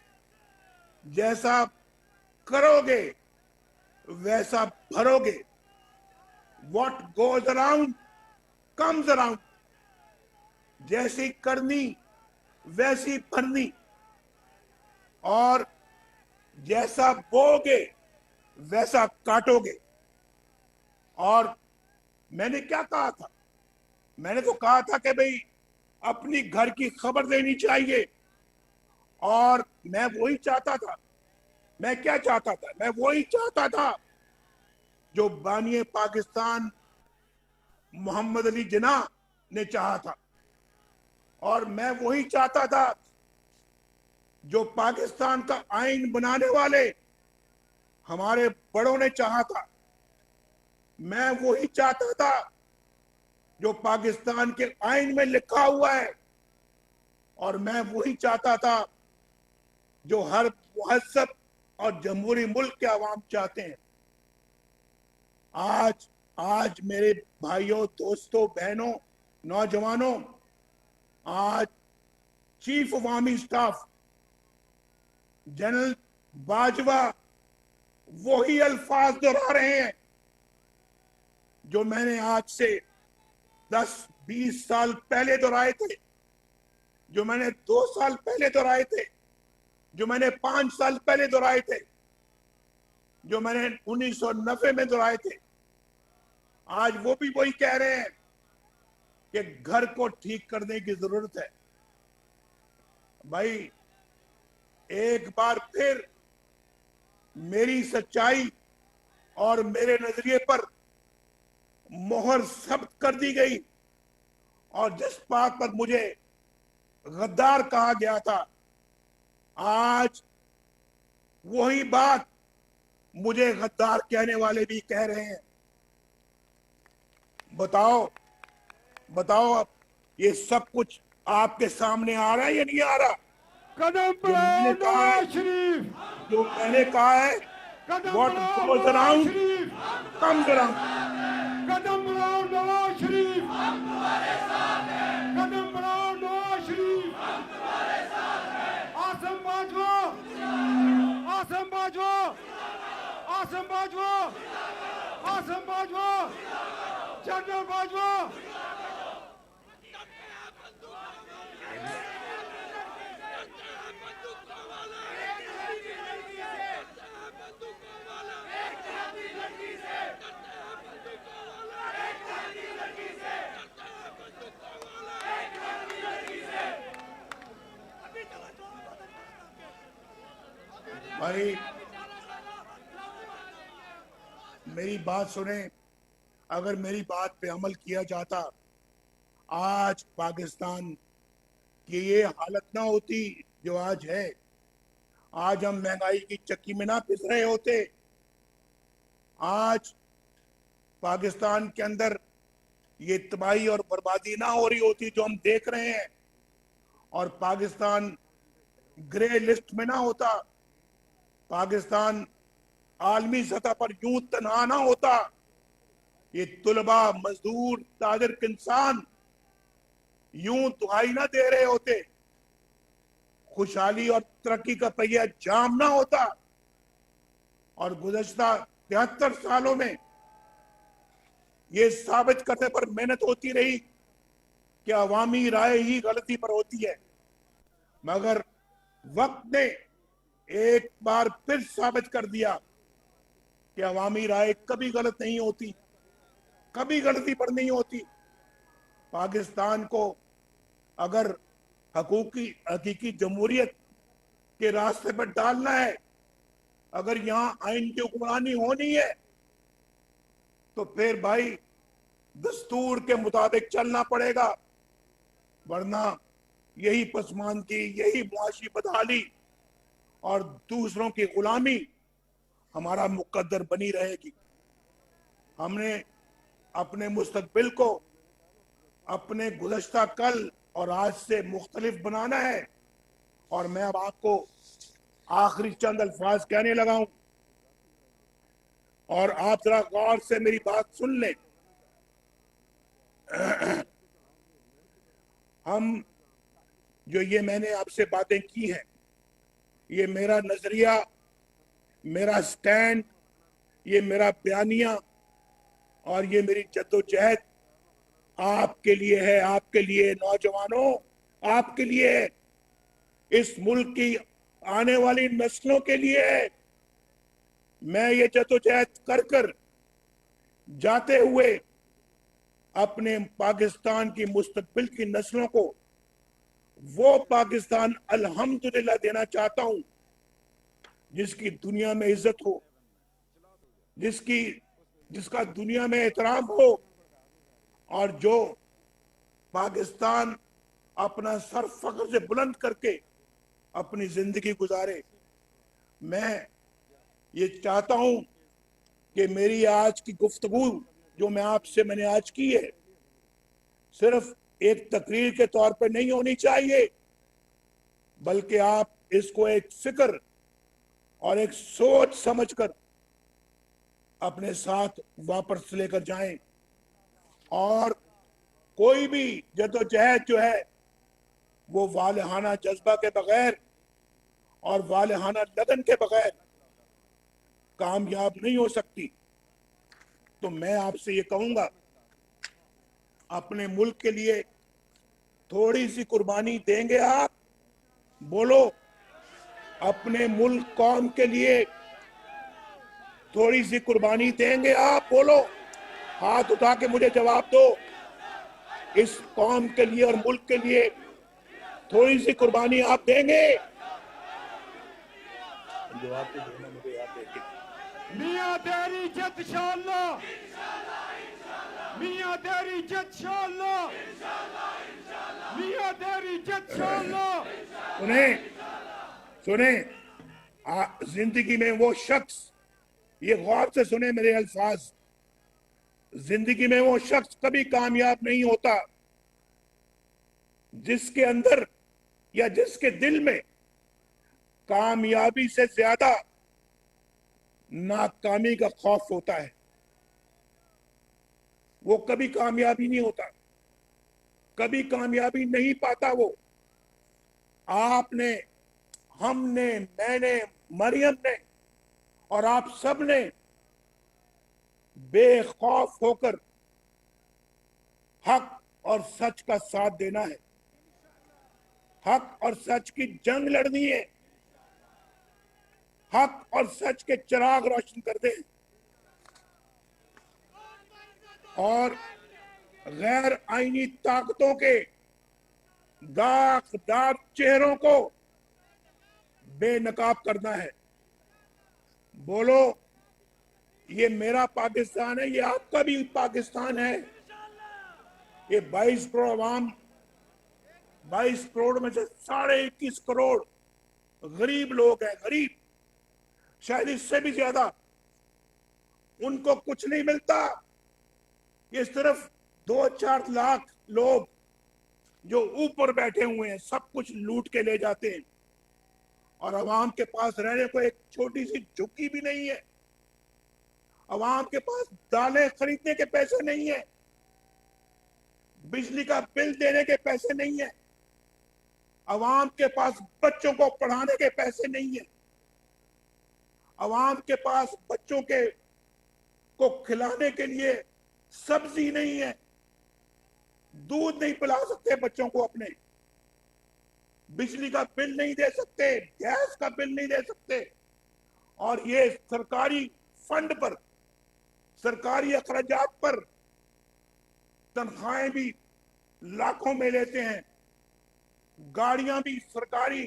जैसा करोगे वैसा भरोगे। What goes around comes around। जैसी करनी वैसी भरनी, और जैसा बोगे वैसा काटोगे। और मैंने क्या कहा था, मैंने तो कहा था कि भाई अपनी घर की खबर देनी चाहिए, और मैं वही चाहता था। मैं क्या चाहता था, मैं वही चाहता था जो बानिए पाकिस्तान मोहम्मद अली जिन्ना ने चाहा था, और मैं वही चाहता था जो पाकिस्तान का आइन बनाने वाले हमारे बड़ों ने चाहा था। मैं वही चाहता था जो पाकिस्तान के आइन में लिखा हुआ है, और मैं वही चाहता था जो हर मुहज़्ज़ब और जमहूरी मुल्क के अवाम चाहते हैं। आज मेरे भाइयों, दोस्तों, बहनों, नौजवानों, आज चीफ अवामी स्टाफ जनरल बाजवा वही अल्फाज दोहरा रहे हैं जो मैंने आज से 10-20 साल पहले दोहराए थे, जो मैंने 2 साल पहले दोहराए थे, जो मैंने 5 साल पहले दोहराए थे, जो मैंने 1990 में दोहराए थे। आज वो भी वही कह रहे हैं कि घर को ठीक करने की जरूरत है। भाई एक बार फिर मेरी सच्चाई और मेरे नजरिए पर मोहर जब्त कर दी गई, और जिस बात पर मुझे गद्दार कहा गया था, आज वही बात मुझे गद्दार कहने वाले भी कह रहे हैं। बताओ अब ये सब कुछ आपके सामने आ रहा है या नहीं आ रहा? कदम जो मैंने बढ़ाओ कहा है, नवाज शरीफ, जो मैंने कहा है, कदम व्हाट बढ़ाओ गोज नवाज अराउंड शरीफ, कम्स अराउंड। कदम बढ़ाओ नवाज शरीफ, कदम बढ़ाओ नवाज शरीफ। आसम बाजवा, आसम बाजवा, आसम बाजवा, आसम बाजवा, जनरल बाजवा। भाई मेरी बात सुने, अगर मेरी बात पे अमल किया जाता, आज पाकिस्तान की ये हालत ना होती जो आज है। आज हम महंगाई की चक्की में ना पिस रहे होते। आज पाकिस्तान के अंदर ये तबाही और बर्बादी ना हो रही होती जो हम देख रहे हैं, और पाकिस्तान ग्रे लिस्ट में ना होता, पाकिस्तान आलमी सतह पर यूं तनहा ना होता। ये तुलबा, मजदूर, ताजिर, इंसान यूं दुहाई ना दे रहे होते, खुशहाली और तरक्की का पहिया जाम ना होता। और गुज़श्ता 73 सालों में ये साबित करने पर मेहनत होती रही कि अवामी राय ही गलती पर होती है, मगर वक्त ने एक बार फिर साबित कर दिया कि अवामी राय कभी गलत नहीं होती, कभी गलती पर नहीं होती। पाकिस्तान को अगर हकीकी जमहूरियत के रास्ते पर डालना है। अगर यहां आइन की हुक्मरानी होनी है तो फिर भाई दस्तूर के मुताबिक चलना पड़ेगा, वरना यही पसमानदी, यही मुआशी बदहाली और दूसरों की गुलामी हमारा मुकद्दर बनी रहेगी। हमने अपने मुस्तकबिल को अपने गुज़श्ता कल और आज से मुख्तलिफ बनाना है। और मैं अब आपको आखिरी चंद अल्फाज कहने लगा हूं और आप जरा गौर से मेरी बात सुन लें। हम जो ये मैंने आपसे बातें की हैं, ये मेरा नजरिया, मेरा स्टैंड, ये मेरा बयानिया और ये मेरी जद्दोजहद आपके लिए है, आपके लिए नौजवानों, आपके लिए है, इस मुल्क की आने वाली नस्लों के लिए है। मैं ये जद्दोजहद कर कर जाते हुए अपने पाकिस्तान की मुस्तकबिल की नस्लों को वो पाकिस्तान अल्हम्दुलिल्लाह देना चाहता हूं जिसकी दुनिया में इज्जत हो, जिसका दुनिया में एहतराम हो और जो पाकिस्तान अपना सर फख्र से बुलंद करके अपनी जिंदगी गुजारे। मैं ये चाहता हूं कि मेरी आज की गुफ्तगू जो मैंने आज की है, सिर्फ एक तकरीर के तौर पे नहीं होनी चाहिए, बल्कि आप इसको एक फिक्र और एक सोच समझकर अपने साथ वापस लेकर जाएं। और कोई भी जद्दोजहद जो है वो वालहाना जज्बा के बगैर और वालहाना लगन के बगैर कामयाब नहीं हो सकती। तो मैं आपसे ये कहूंगा, अपने मुल्क के लिए थोड़ी सी कुर्बानी देंगे आप? बोलो, अपने मुल्क कौम के लिए थोड़ी सी कुर्बानी देंगे आप? बोलो, हाथ उठा के मुझे जवाब दो। इस कौम के लिए और मुल्क के लिए थोड़ी सी कुर्बानी आप देंगे? जवाब तो देना मुझे, आप देंगे। मियां तेरी जद इंशाअल्लाह, मियां तेरी जद इंशाअल्लाह, मियां तेरी जद इंशाअल्लाह। सुने जिंदगी में वो शख्स, ये गौर से सुने मेरे अल्फाज, जिंदगी में वो शख्स कभी कामयाब नहीं होता जिसके अंदर या जिसके दिल में कामयाबी से ज्यादा नाकामी का खौफ होता है। वो कभी कामयाबी नहीं होता, कभी कामयाबी नहीं पाता। वो आपने, हमने, मैंने, मरियम ने और आप सब ने बेखौफ होकर हक और सच का साथ देना है, हक और सच की जंग लड़नी है, हक और सच के चिराग रोशन कर दे और गैर आईनी ताकतों के दागदार चेहरों को बेनकाब करना है। बोलो, ये मेरा पाकिस्तान है, ये आपका भी पाकिस्तान है। ये 22 करोड़ अवाम, 22 करोड़ में से 21.5 करोड़ गरीब लोग हैं, गरीब, शायद इससे भी ज्यादा। उनको कुछ नहीं मिलता। ये सिर्फ 2-4 लाख लोग जो ऊपर बैठे हुए हैं सब कुछ लूट के ले जाते हैं और अवाम के पास रहने को एक छोटी सी झुग्गी भी नहीं है। अवाम के पास दालें खरीदने के पैसे नहीं है, बिजली का बिल देने के पैसे नहीं है, अवाम के पास बच्चों को पढ़ाने के पैसे नहीं है, अवाम के पास बच्चों के को खिलाने के लिए सब्जी नहीं है, दूध नहीं पिला सकते बच्चों को अपने, बिजली का बिल नहीं दे सकते, गैस का बिल नहीं दे सकते। और ये सरकारी फंड पर, सरकारी अखराजात पर तनख्वाहें भी लाखों में लेते हैं, गाड़ियां भी सरकारी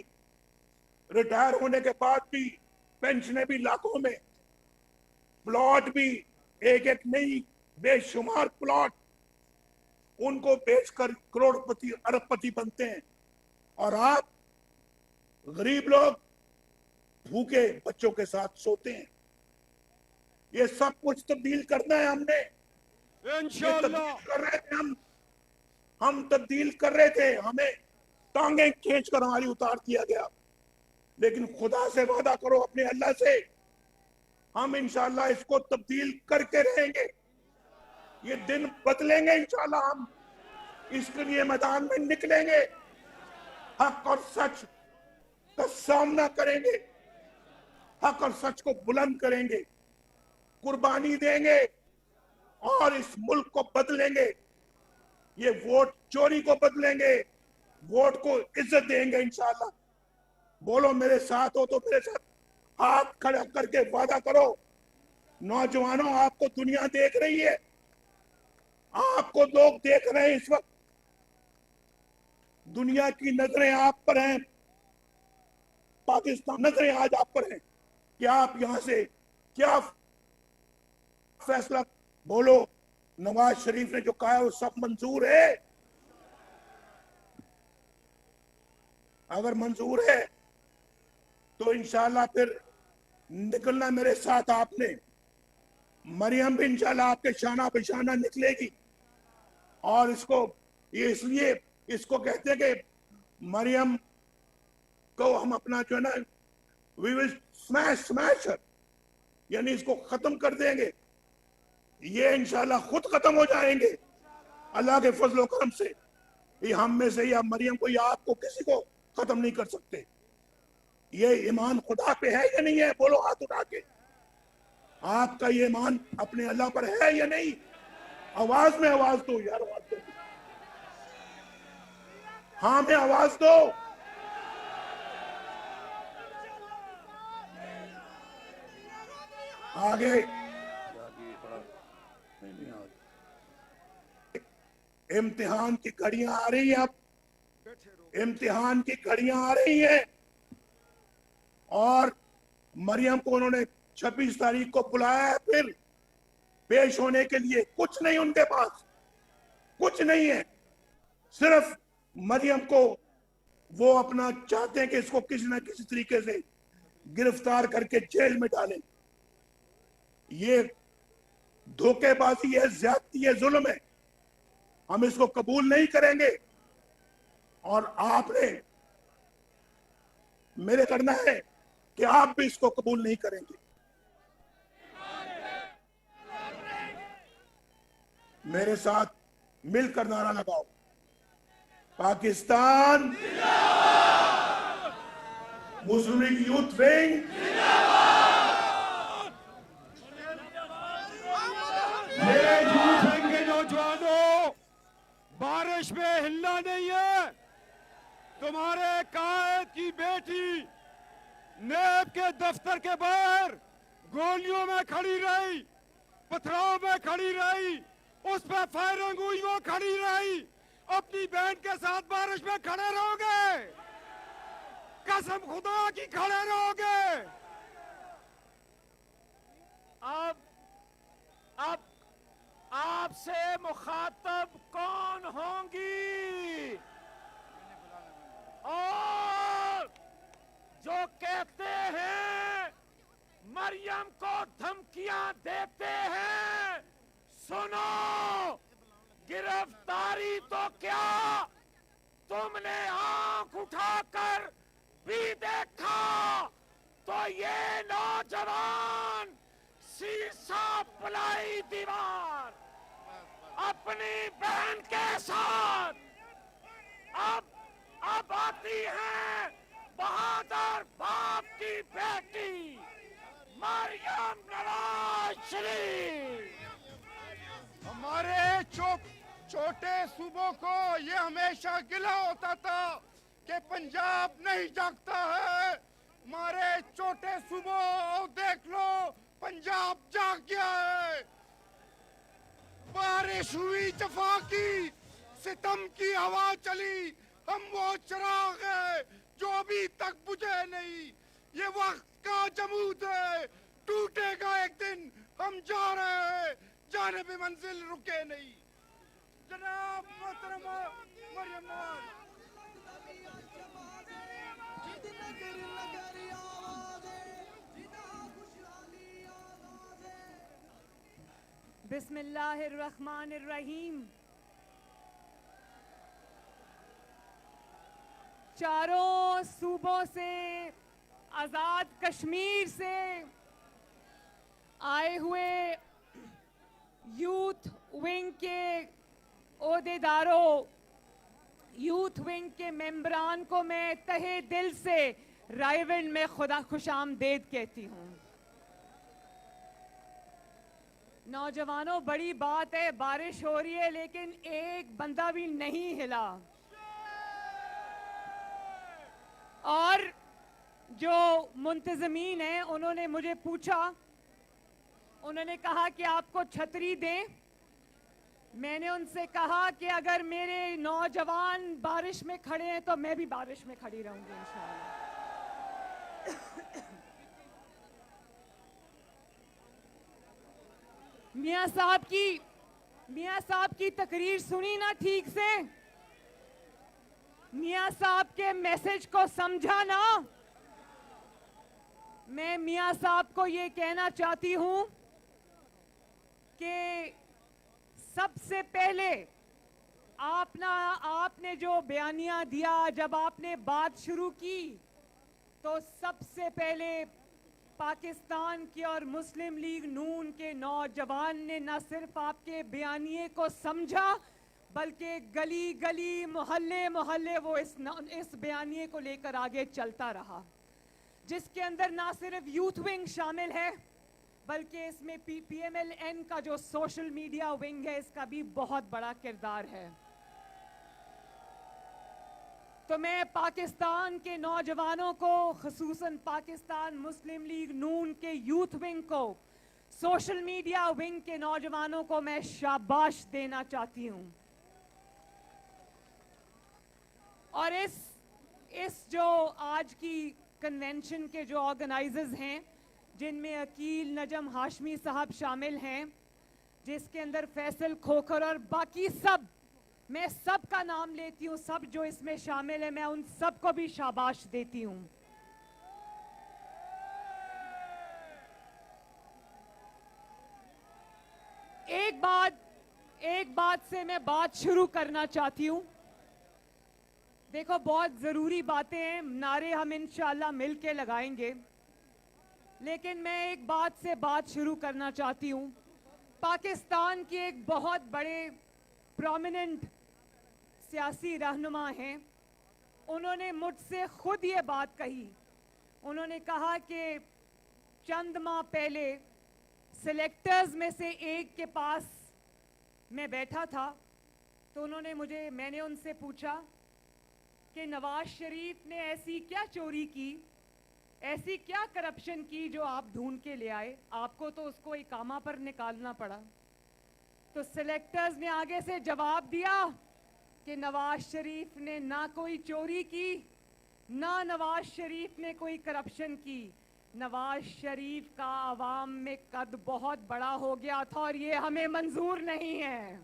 रिटायर होने के बाद भी पेंशनें भी लाखों में, प्लॉट भी एक एक नहीं बेशुमार प्लॉट, उनको बेचकर करोड़पति अरबपति बनते हैं, और आप गरीब लोग भूखे बच्चों के साथ सोते हैं। ये सब कुछ तब्दील करना है हमने। ये इंशाअल्लाह तब्दील कर रहे थे हम तब्दील कर रहे थे, हमें टांगे खींच कर हमारी उतार दिया गया, लेकिन खुदा से वादा करो, अपने अल्लाह से, हम इंशाअल्लाह इसको तब्दील करके रहेंगे। ये दिन बदलेंगे इंशाअल्लाह, हम इसके लिए मैदान में निकलेंगे, हक और सच का सामना करेंगे, हक और सच को बुलंद करेंगे, कुर्बानी देंगे और इस मुल्क को बदलेंगे। ये वोट चोरी को बदलेंगे, वोट को इज्जत देंगे इंशाअल्लाह। बोलो मेरे साथ हो तो मेरे साथ हाथ खड़ा करके वादा करो। नौजवानों, आपको दुनिया देख रही है, आपको लोग देख रहे हैं इस वक्त, दुनिया की नजरें आप पर हैं, पाकिस्तान नजरें आज आप पर हैं कि आप यहां से क्या फैसला, बोलो नवाज शरीफ ने जो कहा है वो सब मंजूर है? अगर मंजूर है तो इंशाल्लाह फिर निकलना मेरे साथ आपने। मरियम भी इंशाल्लाह आपके शाना बिशाना निकलेगी, और इसको ये इसलिए इसको कहते हैं कि मरियम को हम अपना जो है ना, वी विल स्मैश हर, यानी इसको खत्म कर देंगे। ये इंशाल्लाह खुद खत्म हो जाएंगे अल्लाह के फजल करम से। ये हम में से या मरियम को या आपको किसी को खत्म नहीं कर सकते। ये ईमान खुदा पे है या नहीं है? बोलो हाथ उठा के, आपका ये ईमान अपने अल्लाह पर है या नहीं? आवाज में आवाज दो यार, आवाज दो, हाँ में आवाज दो। आगे इम्तिहान की घड़ियां आ रही हैं, अब इम्तिहान की घड़ियां आ रही हैं, और मरियम को उन्होंने 26 तारीख को बुलाया है फिर पेश होने के लिए। कुछ नहीं उनके पास, कुछ नहीं है, सिर्फ मरियम को वो अपना चाहते हैं कि इसको किसी ना किसी तरीके से गिरफ्तार करके जेल में डालें। ये धोखेबाजी है, ज्यादती है, जुल्म है, हम इसको कबूल नहीं करेंगे। और आपने मेरे करना है कि आप भी इसको कबूल नहीं करेंगे। मेरे साथ मिलकर नारा लगाओ, पाकिस्तान मुस्लिम लीग यूथ विंग मेरे झूठ के नौजवानों, बारिश में हिलना नहीं है। तुम्हारे कायद की बेटी नेब के दफ्तर के बाहर गोलियों में खड़ी रही, पथराव में खड़ी रही, उस पर फायरिंग हुई, वो खड़ी रही। अपनी बहन के साथ बारिश में खड़े रहोगे? कसम खुदा की खड़े रहोगे? अब आपसे मुखातब कौन होंगी? और जो कहते हैं मरियम को धमकियां देते हैं, सुनो, गिरफ्तारी तो क्या, तुमने आंख उठाकर भी देखा तो ये नौजवान शीशा पलाई दीवार अपनी बहन के साथ अब आती है बहादुर बाप की बेटी मरियम नवाज शरीफ। हमारे छोटे सूबों को ये हमेशा गिला होता था कि पंजाब नहीं जागता है। हमारे छोटे सूबों, देख लो, पंजाब जाग गया है। बारिश हुई जफा की, सितम की हवा चली, हम वो चिराग है जो अभी तक बुझे नहीं। ये वक्त का जमूद है, टूटेगा एक दिन। हम जा रहे हैं, जाने पे मंजिल रुके नहीं। जनाब मोहतरमा मरियम नवाज। बिस्मिल्लाहिर्रहमानिर्रहीम। चारों सूबों से, आज़ाद कश्मीर से आए हुए यूथ विंग के ओहदेदारों, यूथ विंग के मेंबरान को मैं तहे दिल से रायविंड में खुदा खुशामदीद कहती हूँ। नौजवानों, बड़ी बात है, बारिश हो रही है लेकिन एक बंदा भी नहीं हिला। और जो मुंतज़मीन हैं उन्होंने मुझे पूछा, उन्होंने कहा कि आपको छतरी दें। मैंने उनसे कहा कि अगर मेरे नौजवान बारिश में खड़े हैं तो मैं भी बारिश में खड़ी रहूंगी इंशाअल्लाह। मियां साहब की तकरीर सुनी ना ठीक से? मियां साहब के मैसेज को समझा ना? मैं मियां साहब को ये कहना चाहती हूं कि सबसे पहले आपने जो बयानिया दिया, जब आपने बात शुरू की तो सबसे पहले पाकिस्तान की और मुस्लिम लीग नून के नौजवान ने न सिर्फ आपके बयानिए को समझा बल्कि गली गली, मोहल्ले मोहल्ले वो इस बयानिए को लेकर आगे चलता रहा, जिसके अंदर ना सिर्फ यूथ विंग शामिल है बल्कि इसमें PMLN का जो सोशल मीडिया विंग है इसका भी बहुत बड़ा किरदार है। तो मैं पाकिस्तान के नौजवानों को, ख़ुसूसन पाकिस्तान मुस्लिम लीग नून के यूथ विंग को, सोशल मीडिया विंग के नौजवानों को मैं शाबाश देना चाहती हूँ। और इस जो आज की कन्वेंशन के जो ऑर्गेनाइजर्स हैं, जिनमें अकील नजम हाशमी साहब शामिल हैं, जिसके अंदर फैसल खोखर और बाकी सब, मैं सब का नाम लेती हूँ, सब जो इसमें शामिल है, मैं उन सब को भी शाबाश देती हूँ। एक बात से मैं बात शुरू करना चाहती हूँ। देखो, बहुत ज़रूरी बातें हैं, नारे हम इंशाअल्लाह मिल के लगाएंगे, लेकिन मैं एक बात से बात शुरू करना चाहती हूँ। पाकिस्तान के एक बहुत बड़े प्रोमिनेंट सियासी रहनुमा हैं, उन्होंने मुझसे खुद ये बात कही। उन्होंने कहा कि चंद माह पहले सिलेक्टर्स में से एक के पास मैं बैठा था, तो मैंने उनसे पूछा कि नवाज शरीफ ने ऐसी क्या चोरी की, ऐसी क्या करप्शन की जो आप ढूंढ के ले आए, आपको तो उसको इकामा पर निकालना पड़ा। तो सिलेक्टर्स ने आगे से जवाब दिया कि नवाज शरीफ ने ना कोई चोरी की, ना नवाज शरीफ ने कोई करप्शन की, नवाज शरीफ का आवाम में कद बहुत बड़ा हो गया था और ये हमें मंजूर नहीं है।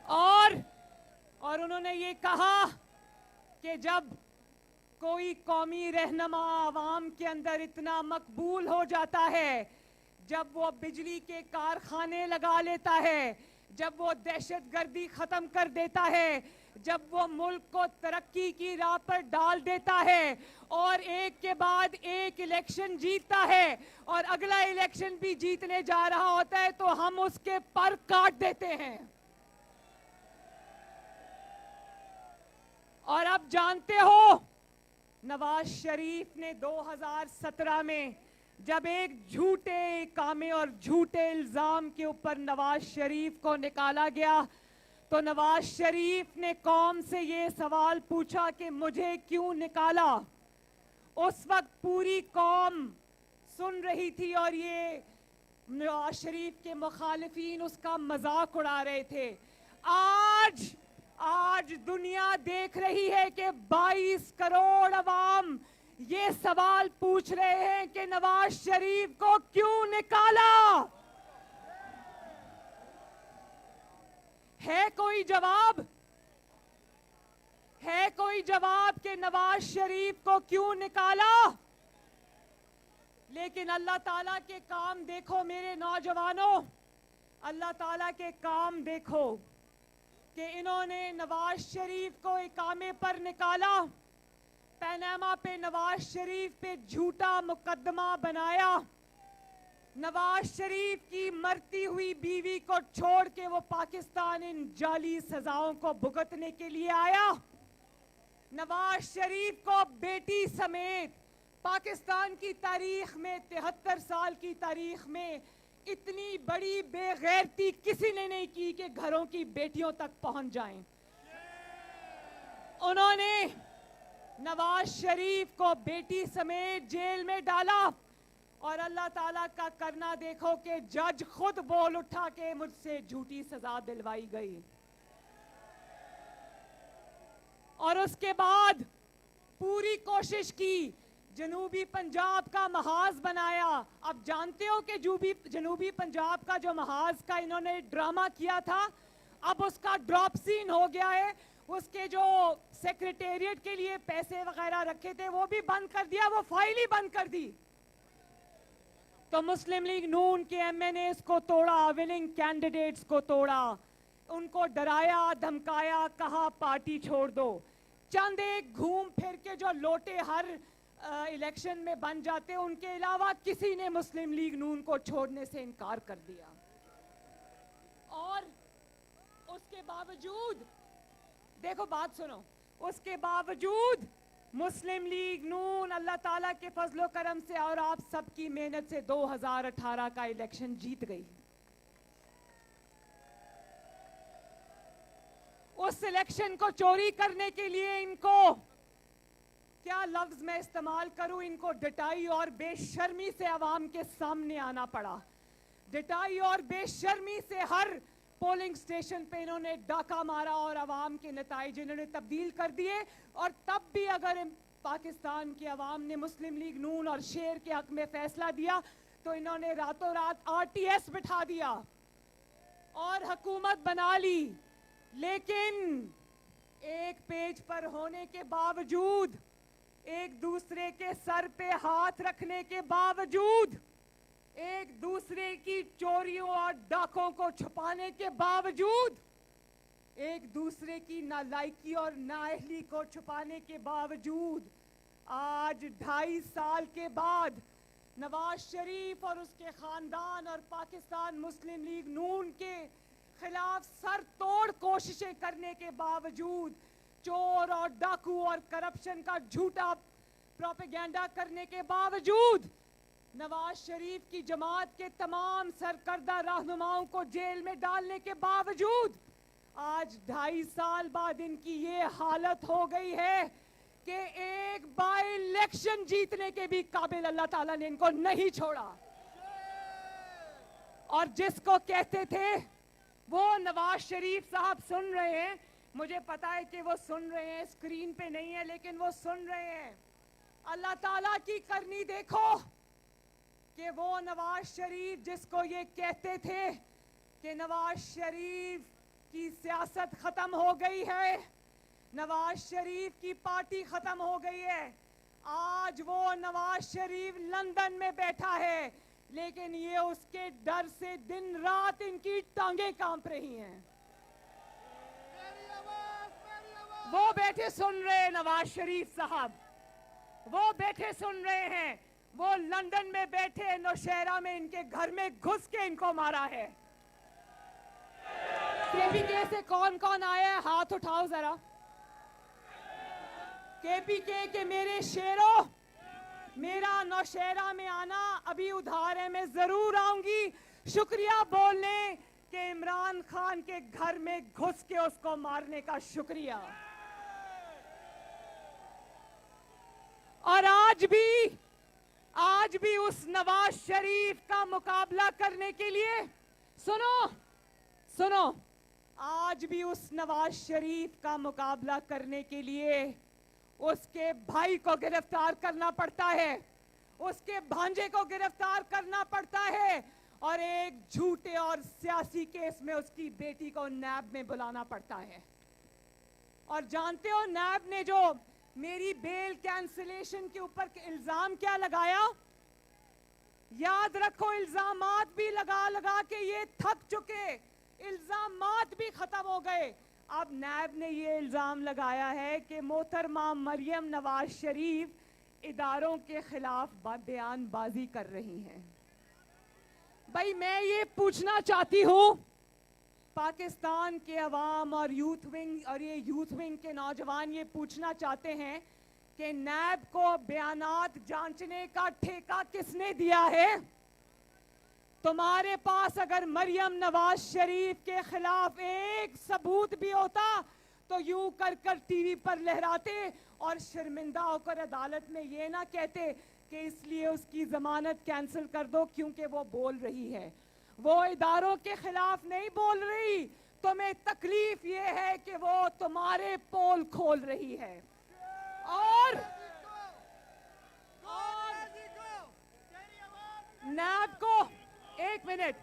और उन्होंने ये कहा कि जब कोई कौमी रहनुमा आवाम के अंदर इतना मकबूल हो जाता है, जब वो बिजली के कारखाने लगा लेता है, जब वो दहशतगर्दी खत्म कर देता है, जब वो मुल्क को तरक्की की राह पर डाल देता है और एक के बाद एक इलेक्शन जीतता है और अगला इलेक्शन भी जीतने जा रहा होता है, तो हम उसके पर काट देते हैं। और अब जानते हो, नवाज शरीफ ने 2017 में जब एक झूठे कामे और झूठे इल्जाम के ऊपर नवाज शरीफ को निकाला गया, तो नवाज शरीफ ने कौम से ये सवाल पूछा कि मुझे क्यों निकाला। उस वक्त पूरी कौम सुन रही थी और ये नवाज शरीफ के मुखालिफिन उसका मजाक उड़ा रहे थे। आज दुनिया देख रही है कि 22 करोड़ अवाम ये सवाल पूछ रहे हैं कि नवाज शरीफ को क्यों निकाला। है कोई जवाब? है कोई जवाब कि नवाज शरीफ को क्यों निकाला? लेकिन अल्लाह ताला के काम देखो मेरे नौजवानों, अल्लाह ताला के काम देखो कि इन्होंने नवाज शरीफ को इकामे पर निकाला, पनामा पे नवाज शरीफ पे झूठा मुकदमा बनाया, नवाज शरीफ की मरती हुई बीवी को छोड़ के वो पाकिस्तान इन जाली सजाओं को भुगतने के लिए आया। नवाज शरीफ को बेटी समेत पाकिस्तान की तारीख में 73 साल की तारीख में इतनी बड़ी बेगैरती किसी ने नहीं की कि घरों की बेटियों तक पहुंच जाएं। उन्होंने नवाज शरीफ को बेटी समेत जेल में डाला और अल्लाह ताला का करना देखो कि जज खुद बोल उठा के मुझसे झूठी सजा दिलवाई गई। और उसके बाद पूरी कोशिश की, जनूबी पंजाब का महाज बनाया। अब जानते हो कि जनूबी पंजाब का जो महाज का इन्होंने ड्रामा किया था, अब उसका ड्रॉप सीन हो गया है। उसके जो सेक्रेटेरिएट के लिए पैसे वगैरह रखे थे वो भी बंद कर दिया, वो फाइल ही बंद कर दी। तो मुस्लिम लीग नून के एमएनएस को तोड़ा, विलिंग कैंडिडेट्स को तोड़ा, उनको डराया धमकाया, कहा पार्टी छोड़ दो। चंद एक घूम फिर के जो लोटे हर इलेक्शन में बन जाते, उनके अलावा किसी ने मुस्लिम लीग नून को छोड़ने से इनकार कर दिया। और उसके बावजूद देखो बात सुनो, उसके बावजूद मुस्लिम लीग नून अल्लाह ताला के फजलो करम से और आप सबकी मेहनत से 2018 का इलेक्शन जीत गई। उस इलेक्शन को चोरी करने के लिए इनको, क्या लफ्ज मैं इस्तेमाल करूं, इनको डटाई और बेशर्मी से अवाम के सामने आना पड़ा। डटाई और बेशर्मी से हर पोलिंग स्टेशन पे इन्होंने डाका मारा और अवाम के नताइज इन्होंने तब्दील कर दिए। और तब भी अगर पाकिस्तान की अवाम ने मुस्लिम लीग नून और शेर के हक में फैसला दिया तो इन्होंने रातों रात आरटीएस बिठा दिया और हुकूमत बना ली। लेकिन एक पेज पर होने के बावजूद, एक दूसरे के सर पे हाथ रखने के बावजूद, एक दूसरे की चोरियों और डाकों को छुपाने के बावजूद, एक दूसरे की नालायकी और नाअहली को छुपाने के बावजूद आज 2.5 साल के बाद नवाज शरीफ और उसके खानदान और पाकिस्तान मुस्लिम लीग नून के खिलाफ सर तोड़ कोशिशें करने के बावजूद, चोर और डाकू और करप्शन का झूठा प्रोपेगेंडा करने के बावजूद, नवाज शरीफ की जमात के तमाम सरकर्दा रहनुमाओं को जेल में डालने के बावजूद आज 2.5 साल बाद इनकी ये हालत हो गई है कि एक बाई इलेक्शन जीतने के भी काबिल अल्लाह ताला ने इनको नहीं छोड़ा। और जिसको कहते थे वो नवाज शरीफ साहब सुन रहे हैं, मुझे पता है कि वो सुन रहे हैं, स्क्रीन पे नहीं है लेकिन वो सुन रहे हैं। अल्लाह ताला की करनी देखो कि वो नवाज शरीफ जिसको ये कहते थे कि नवाज शरीफ की सियासत खत्म हो गई है, नवाज शरीफ की पार्टी खत्म हो गई है, आज वो नवाज शरीफ लंदन में बैठा है, लेकिन ये उसके डर से दिन रात इनकी टांगें कांप रही हैं। वो बैठे सुन रहे हैं नवाज शरीफ साहब, वो बैठे सुन रहे हैं, वो लंदन में बैठे नौशहरा में इनके घर में घुस के इनको मारा है। केपीके से कौन कौन आया है हाथ उठाओ जरा। केपीके के मेरे शेरों, मेरा नौशहरा में आना अभी उधार है, मैं जरूर आऊंगी शुक्रिया बोलने के इमरान खान के घर में घुस के उसको मारने का शुक्रिया। और आज भी उस नवाज शरीफ का मुकाबला करने के लिए सुनो आज भी उस नवाज शरीफ का मुकाबला करने के लिए उसके भाई को गिरफ्तार करना पड़ता है, उसके भांजे को गिरफ्तार करना पड़ता है और एक झूठे और सियासी केस में उसकी बेटी को नैब में बुलाना पड़ता है। और जानते हो नैब ने जो मेरी बेल कैंसिलेशन के ऊपर इल्जाम क्या लगाया? याद रखो, इल्जामात भी लगा लगा के ये थक चुके, इल्जामात भी खत्म हो गए। अब नैब ने ये इल्जाम लगाया है कि मोहतरमा मरियम नवाज शरीफ इदारों के खिलाफ बयानबाजी कर रही हैं। भाई मैं ये पूछना चाहती हूँ, पाकिस्तान के अवाम और यूथ विंग के नौजवान ये पूछना चाहते हैं कि नैब को बयानात जांचने का ठेका किसने दिया है? तुम्हारे पास अगर मरियम नवाज शरीफ के खिलाफ एक सबूत भी होता तो यूं कर कर टीवी पर लहराते और शर्मिंदा होकर अदालत में ये ना कहते कि इसलिए उसकी जमानत कैंसिल कर दो क्योंकि वो बोल रही है। वो इदारों के खिलाफ नहीं बोल रही, तुम्हें तकलीफ ये है कि वो तुम्हारे पोल खोल रही है। और नैब को एक मिनट,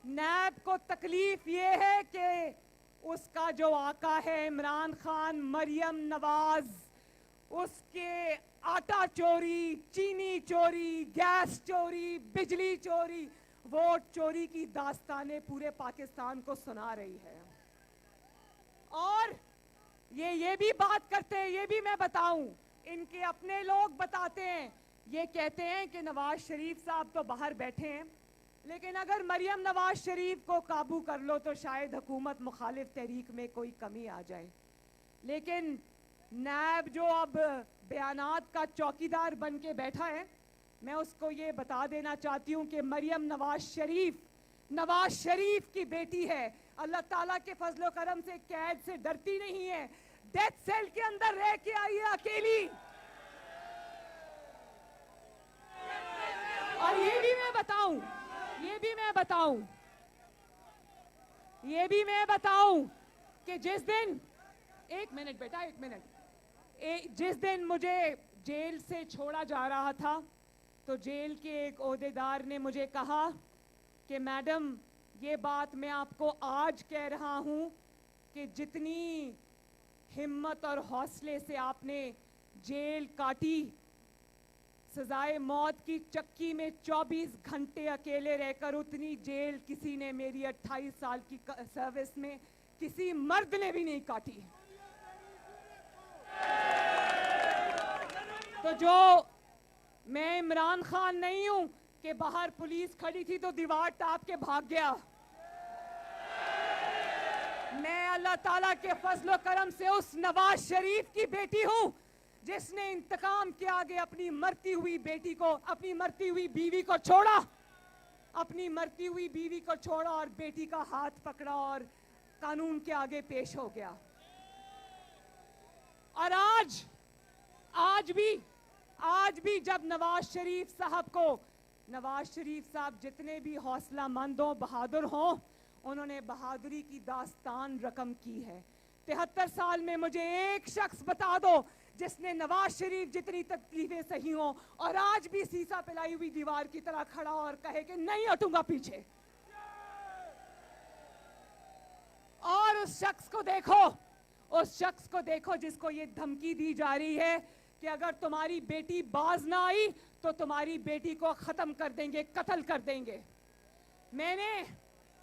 नैब को तकलीफ ये है कि उसका जो आका है इमरान खान, मरियम नवाज, उसके आटा चोरी, चीनी चोरी, गैस चोरी, बिजली चोरी, वोट चोरी की दास्तानें पूरे पाकिस्तान को सुना रही है। और ये भी बात करते हैं, ये भी मैं बताऊं, इनके अपने लोग बताते हैं, ये कहते हैं कि नवाज शरीफ साहब तो बाहर बैठे हैं, लेकिन अगर मरियम नवाज शरीफ को काबू कर लो तो शायद हुकूमत मुखालिफ तहरीक में कोई कमी आ जाए। लेकिन नैब जो अब बयानात का चौकीदार बन के बैठा है, मैं उसको ये बता देना चाहती हूँ कि मरियम नवाज शरीफ की बेटी है। अल्लाह ताला के फजलो करम से कैद से डरती नहीं है, डेथ सेल के अंदर रह के आई है अकेली। और ये भी मैं बताऊं कि जिस दिन, एक मिनट बेटा, एक मिनट, जिस दिन मुझे जेल से छोड़ा जा रहा था तो जेल के एक ओहदेदार ने मुझे कहा कि मैडम ये बात मैं आपको आज कह रहा हूं कि जितनी हिम्मत और हौसले से आपने जेल काटी, सजाए मौत की चक्की में 24 घंटे अकेले रहकर, उतनी जेल किसी ने मेरी 28 साल की सर्विस में किसी मर्द ने भी नहीं काटी। तो जो मैं इमरान खान नहीं हूं कि बाहर पुलिस खड़ी थी तो दीवार टाप के भाग गया। मैं अल्लाह ताला के फजलो करम से उस नवाज शरीफ की बेटी हूं जिसने इंतकाम के आगे अपनी मरती हुई बेटी को, अपनी मरती हुई बीवी को छोड़ा, और बेटी का हाथ पकड़ा और कानून के आगे पेश हो गया। और आज भी जब नवाज शरीफ साहब जितने भी हौसलामंद हो, बहादुर हो, उन्होंने बहादुरी की दास्तान रकम की है। 73 साल में मुझे एक शख्स बता दो जिसने नवाज शरीफ जितनी तकलीफें सही हो और आज भी सीसा पिलाई हुई दीवार की तरह खड़ा और कहे कि नहीं हटूंगा पीछे। और उस शख्स को देखो जिसको ये धमकी दी जा रही है कि अगर तुम्हारी बेटी बाज ना आई तो तुम्हारी बेटी को खत्म कर देंगे, कत्ल कर देंगे।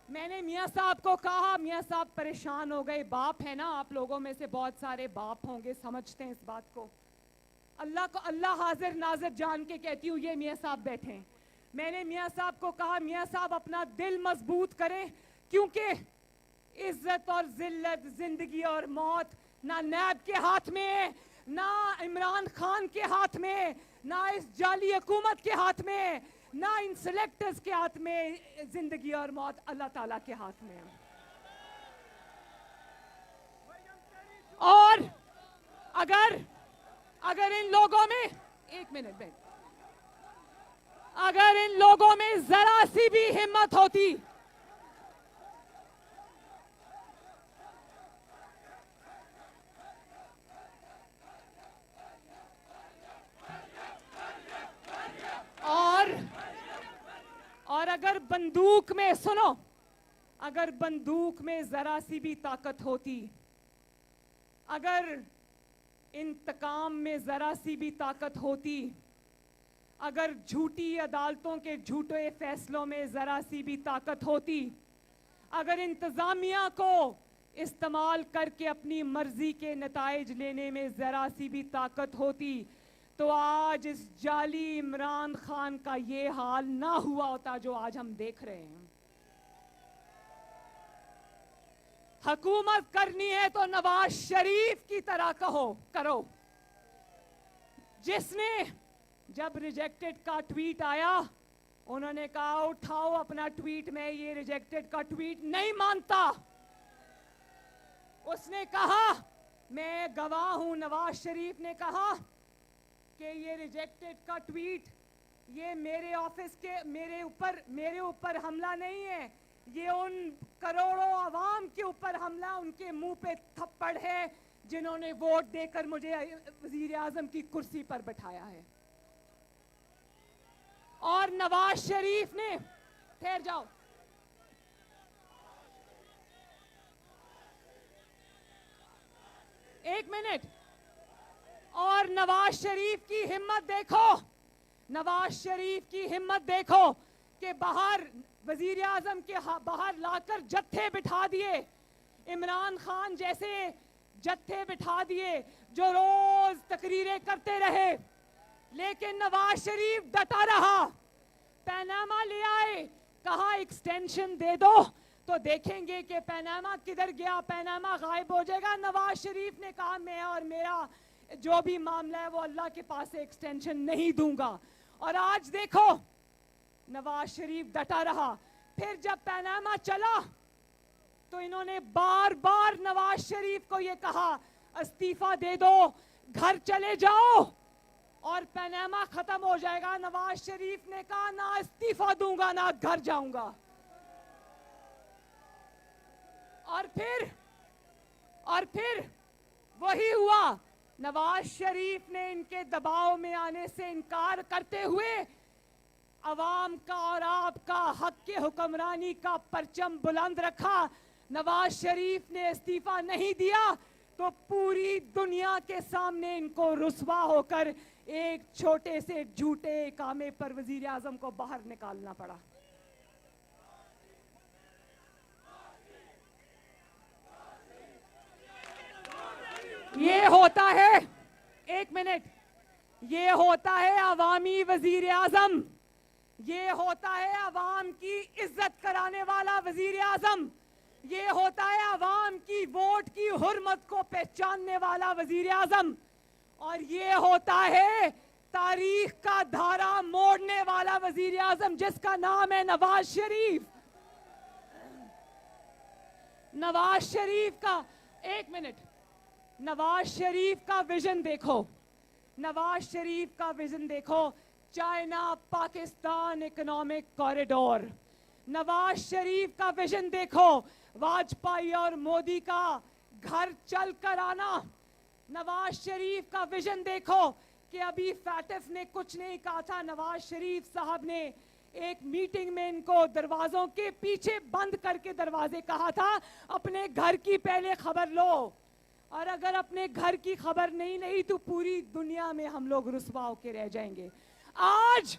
मैंने मियाँ साहब को कहा, मियाँ साहब परेशान हो गए, बाप है ना, आप लोगों में से बहुत सारे बाप होंगे, समझते हैं इस बात को। अल्लाह हाजिर नाजिर जान के कहती हूँ, ये मियाँ साहब बैठे हैं। मैंने मियाँ साहब को कहा, मियाँ साहब अपना दिल मजबूत करें, क्योंकि इज्जत और जिल्लत, जिंदगी और मौत ना नैब के हाथ में है, ना इमरान खान के हाथ में, ना इस जाली हुकूमत के हाथ में, ना इन सिलेक्टर्स के हाथ में। जिंदगी और मौत अल्लाह ताला के हाथ में है। और अगर इन लोगों में, एक मिनट, अगर इन लोगों में जरा सी भी हिम्मत होती, और अगर बंदूक में, सुनो, अगर बंदूक में जरा सी भी ताकत होती, अगर इंतकाम में जरा सी भी ताकत होती, अगर झूठी अदालतों के झूठे फैसलों में जरा सी भी ताकत होती, अगर इंतजामिया को इस्तेमाल करके अपनी मर्जी के नताइज लेने में जरा सी भी ताकत होती, तो आज इस जाली इमरान खान का ये हाल ना हुआ होता जो आज हम देख रहे हैं। हुकूमत करनी है तो नवाज शरीफ की तरह करो, जिसने जब रिजेक्टेड का ट्वीट आया उन्होंने कहा उठाओ अपना ट्वीट, मैं ये रिजेक्टेड का ट्वीट नहीं मानता। उसने कहा, मैं गवाह हूं, नवाज शरीफ ने कहा कि ये रिजेक्टेड का ट्वीट, ये मेरे ऑफिस के मेरे ऊपर हमला नहीं है, ये उन करोड़ों आवाम के ऊपर हमला, उनके मुंह पे थप्पड़ है जिन्होंने वोट देकर मुझे वजीर आजम की कुर्सी पर बिठाया है। और नवाज शरीफ ने, ठहर जाओ, एक मिनट, और नवाज शरीफ की हिम्मत देखो, नवाज शरीफ की हिम्मत देखो कि बाहर वजीर आजम के बाहर लाकर जत्थे बिठा दिए, इमरान खान जैसे जत्थे बिठा दिए जो रोज तकरीरें करते रहे, लेकिन नवाज शरीफ डटा रहा। पैनामा ले आए, कहा एक्सटेंशन दे दो तो देखेंगे कि पैनामा किधर गया, पैनामा गायब हो जाएगा। नवाज शरीफ ने कहा मैं और मेरा जो भी मामला है वो अल्लाह के पास से एक्सटेंशन नहीं दूंगा। और आज देखो नवाज शरीफ डटा रहा। फिर जब पैनामा चला तो इन्होंने बार बार नवाज शरीफ को ये कहा इस्तीफा दे दो, घर चले जाओ और पैनामा खत्म हो जाएगा। नवाज शरीफ ने कहा ना इस्तीफा दूंगा ना घर जाऊंगा। और फिर वही हुआ, नवाज शरीफ ने इनके दबाव में आने से इनकार करते हुए अवाम का और आपका हक के हुक्मरानी का परचम बुलंद रखा। नवाज शरीफ ने इस्तीफा नहीं दिया तो पूरी दुनिया के सामने इनको रुस्वा होकर एक छोटे से झूठे कामे पर वजीर आजम को बाहर निकालना पड़ा। ये होता है, एक मिनट, ये होता है अवामी वजीर आजम, ये होता है अवाम की इज्जत कराने वाला वजीर आजम, ये होता है अवाम की वोट की हुर्मत को पहचानने वाला वजीर आजम, और ये होता है तारीख का धारा मोड़ने वाला वजीर आजम जिसका नाम है नवाज शरीफ। नवाज शरीफ का, एक मिनट, नवाज शरीफ का विजन देखो, नवाज शरीफ का विजन देखो, China Pakistan economic corridor. Nawaz Sharif का विजन देखो, वाजपेयी और मोदी का घर चल कर आना। नवाज शरीफ का विजन देखो कि अभी फैटिफ ने कुछ नहीं कहा था, नवाज शरीफ साहब ने एक मीटिंग में इनको दरवाजों के पीछे बंद करके दरवाजे कहा था अपने घर की पहले खबर लो, और अगर अपने घर की खबर नहीं ली तो पूरी दुनिया में हम लोग रुस्वा होके रह जाएंगे। आज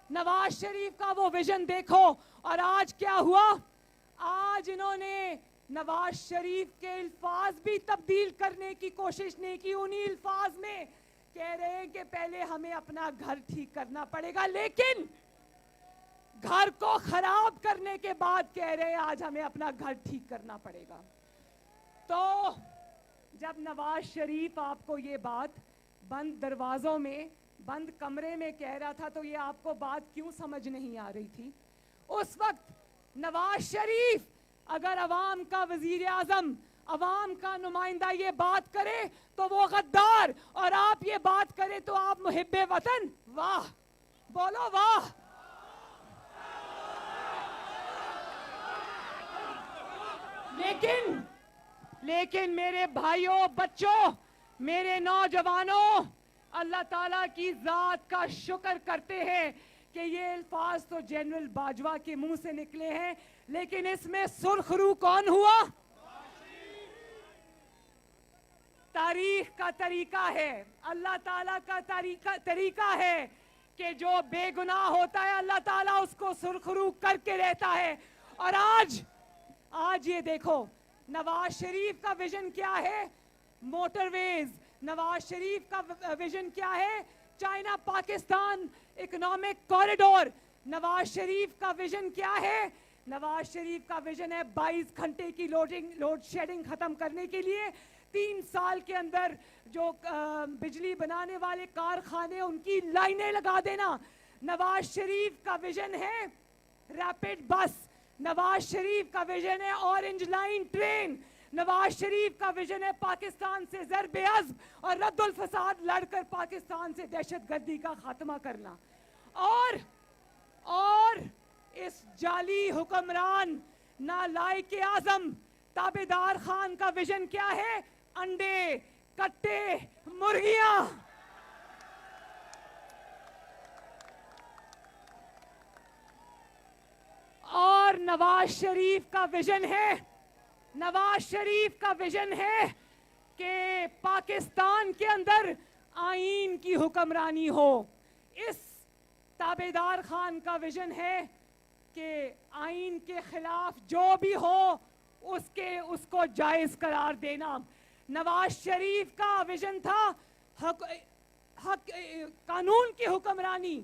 नवाज शरीफ का वो विजन देखो, और आज क्या हुआ, आज इन्होंने नवाज शरीफ के अल्फाज भी तब्दील करने की कोशिश नहीं की। उन्हीं अल्फाज में कह रहे हैं कि पहले हमें अपना घर ठीक करना पड़ेगा, लेकिन घर को खराब करने के बाद कह रहे हैं आज हमें अपना घर ठीक करना पड़ेगा। तो जब नवाज शरीफ आपको ये बात बंद दरवाजों में, बंद कमरे में कह रहा था तो ये आपको बात क्यों समझ नहीं आ रही थी? उस वक्त नवाज शरीफ अगर अवाम का वजीर आजम, अवाम का नुमाइंदा ये बात करे तो वो गद्दार, और आप ये बात करें तो आप मुहिब्बे वतन। वाह, बोलो वाह। लेकिन मेरे भाइयों, बच्चों, मेरे नौजवानों, अल्लाह ताला की जात का शुक्र करते हैं कि ये अल्फाज तो जनरल बाजवा के मुंह से निकले हैं, लेकिन इसमें सुरखरू कौन हुआ? तारीख का तरीका है, अल्लाह ताला का तरीका है कि जो बेगुनाह होता है अल्लाह ताला उसको सुरखरू करके रहता है। और आज ये देखो, नवाज शरीफ का विजन क्या है? मोटरवेज। नवाज शरीफ का विजन क्या है? China Pakistan economic corridor. Nawaz Sharif का विजन क्या है? नवाज शरीफ का विजन है 22 घंटे की लोड शेडिंग खत्म करने के लिए 3 साल के अंदर जो बिजली बनाने वाले कारखाने उनकी लाइनें लगा देना। नवाज शरीफ का विजन है रैपिड बस। नवाज शरीफ का विजन है orange line train. Nawaz Sharif का विजन है पाकिस्तान से ज़र्बे अज़्ब और रद्दुल फसाद लड़कर पाकिस्तान से दहशतगर्दी का खात्मा करना। और इस जाली हुक्मरान नालायक आज़म ताबेदार खान का विजन क्या है? अंडे, कट्टे, मुर्गियां। और नवाज शरीफ का विजन है कि पाकिस्तान के अंदर आईन की हुक्मरानी हो। इस ताबेदार खान का विजन है कि आईन के खिलाफ जो भी हो उसको जायज करार देना। नवाज शरीफ का विजन था कानून की हुक्मरानी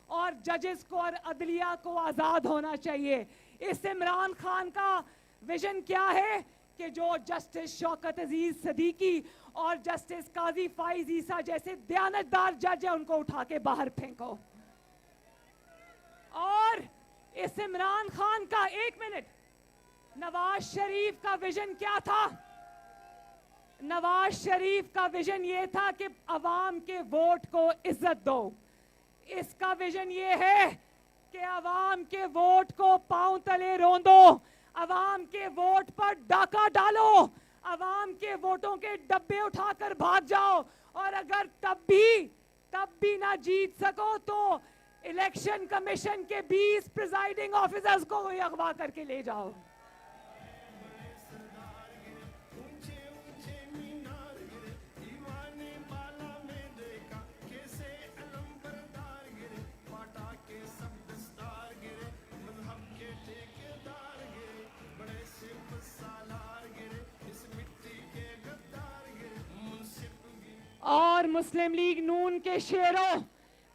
और जजेस को और अदलिया को आज़ाद होना चाहिए। इस इमरान खान का विजन क्या है कि जो जस्टिस शौकत अजीज सदीकी और जस्टिस काजी फाइज ईसा जैसे दयानतदार जज है उनको उठा के बाहर फेंको। और इस इमरान खान का, एक मिनट, नवाज शरीफ का विजन क्या था? नवाज शरीफ का विजन ये था कि अवाम के वोट को इज्जत दो। इसका विजन ये है कि अवाम के वोट को पांव तले रोंदो, अवाम के वोट पर डाका डालो, अवाम के वोटों के डब्बे उठाकर भाग जाओ और अगर तब भी ना जीत सको तो इलेक्शन कमीशन के 20 प्रिजाइडिंग ऑफिसर्स को अगवा करके ले जाओ। और मुस्लिम लीग नून के शेरों,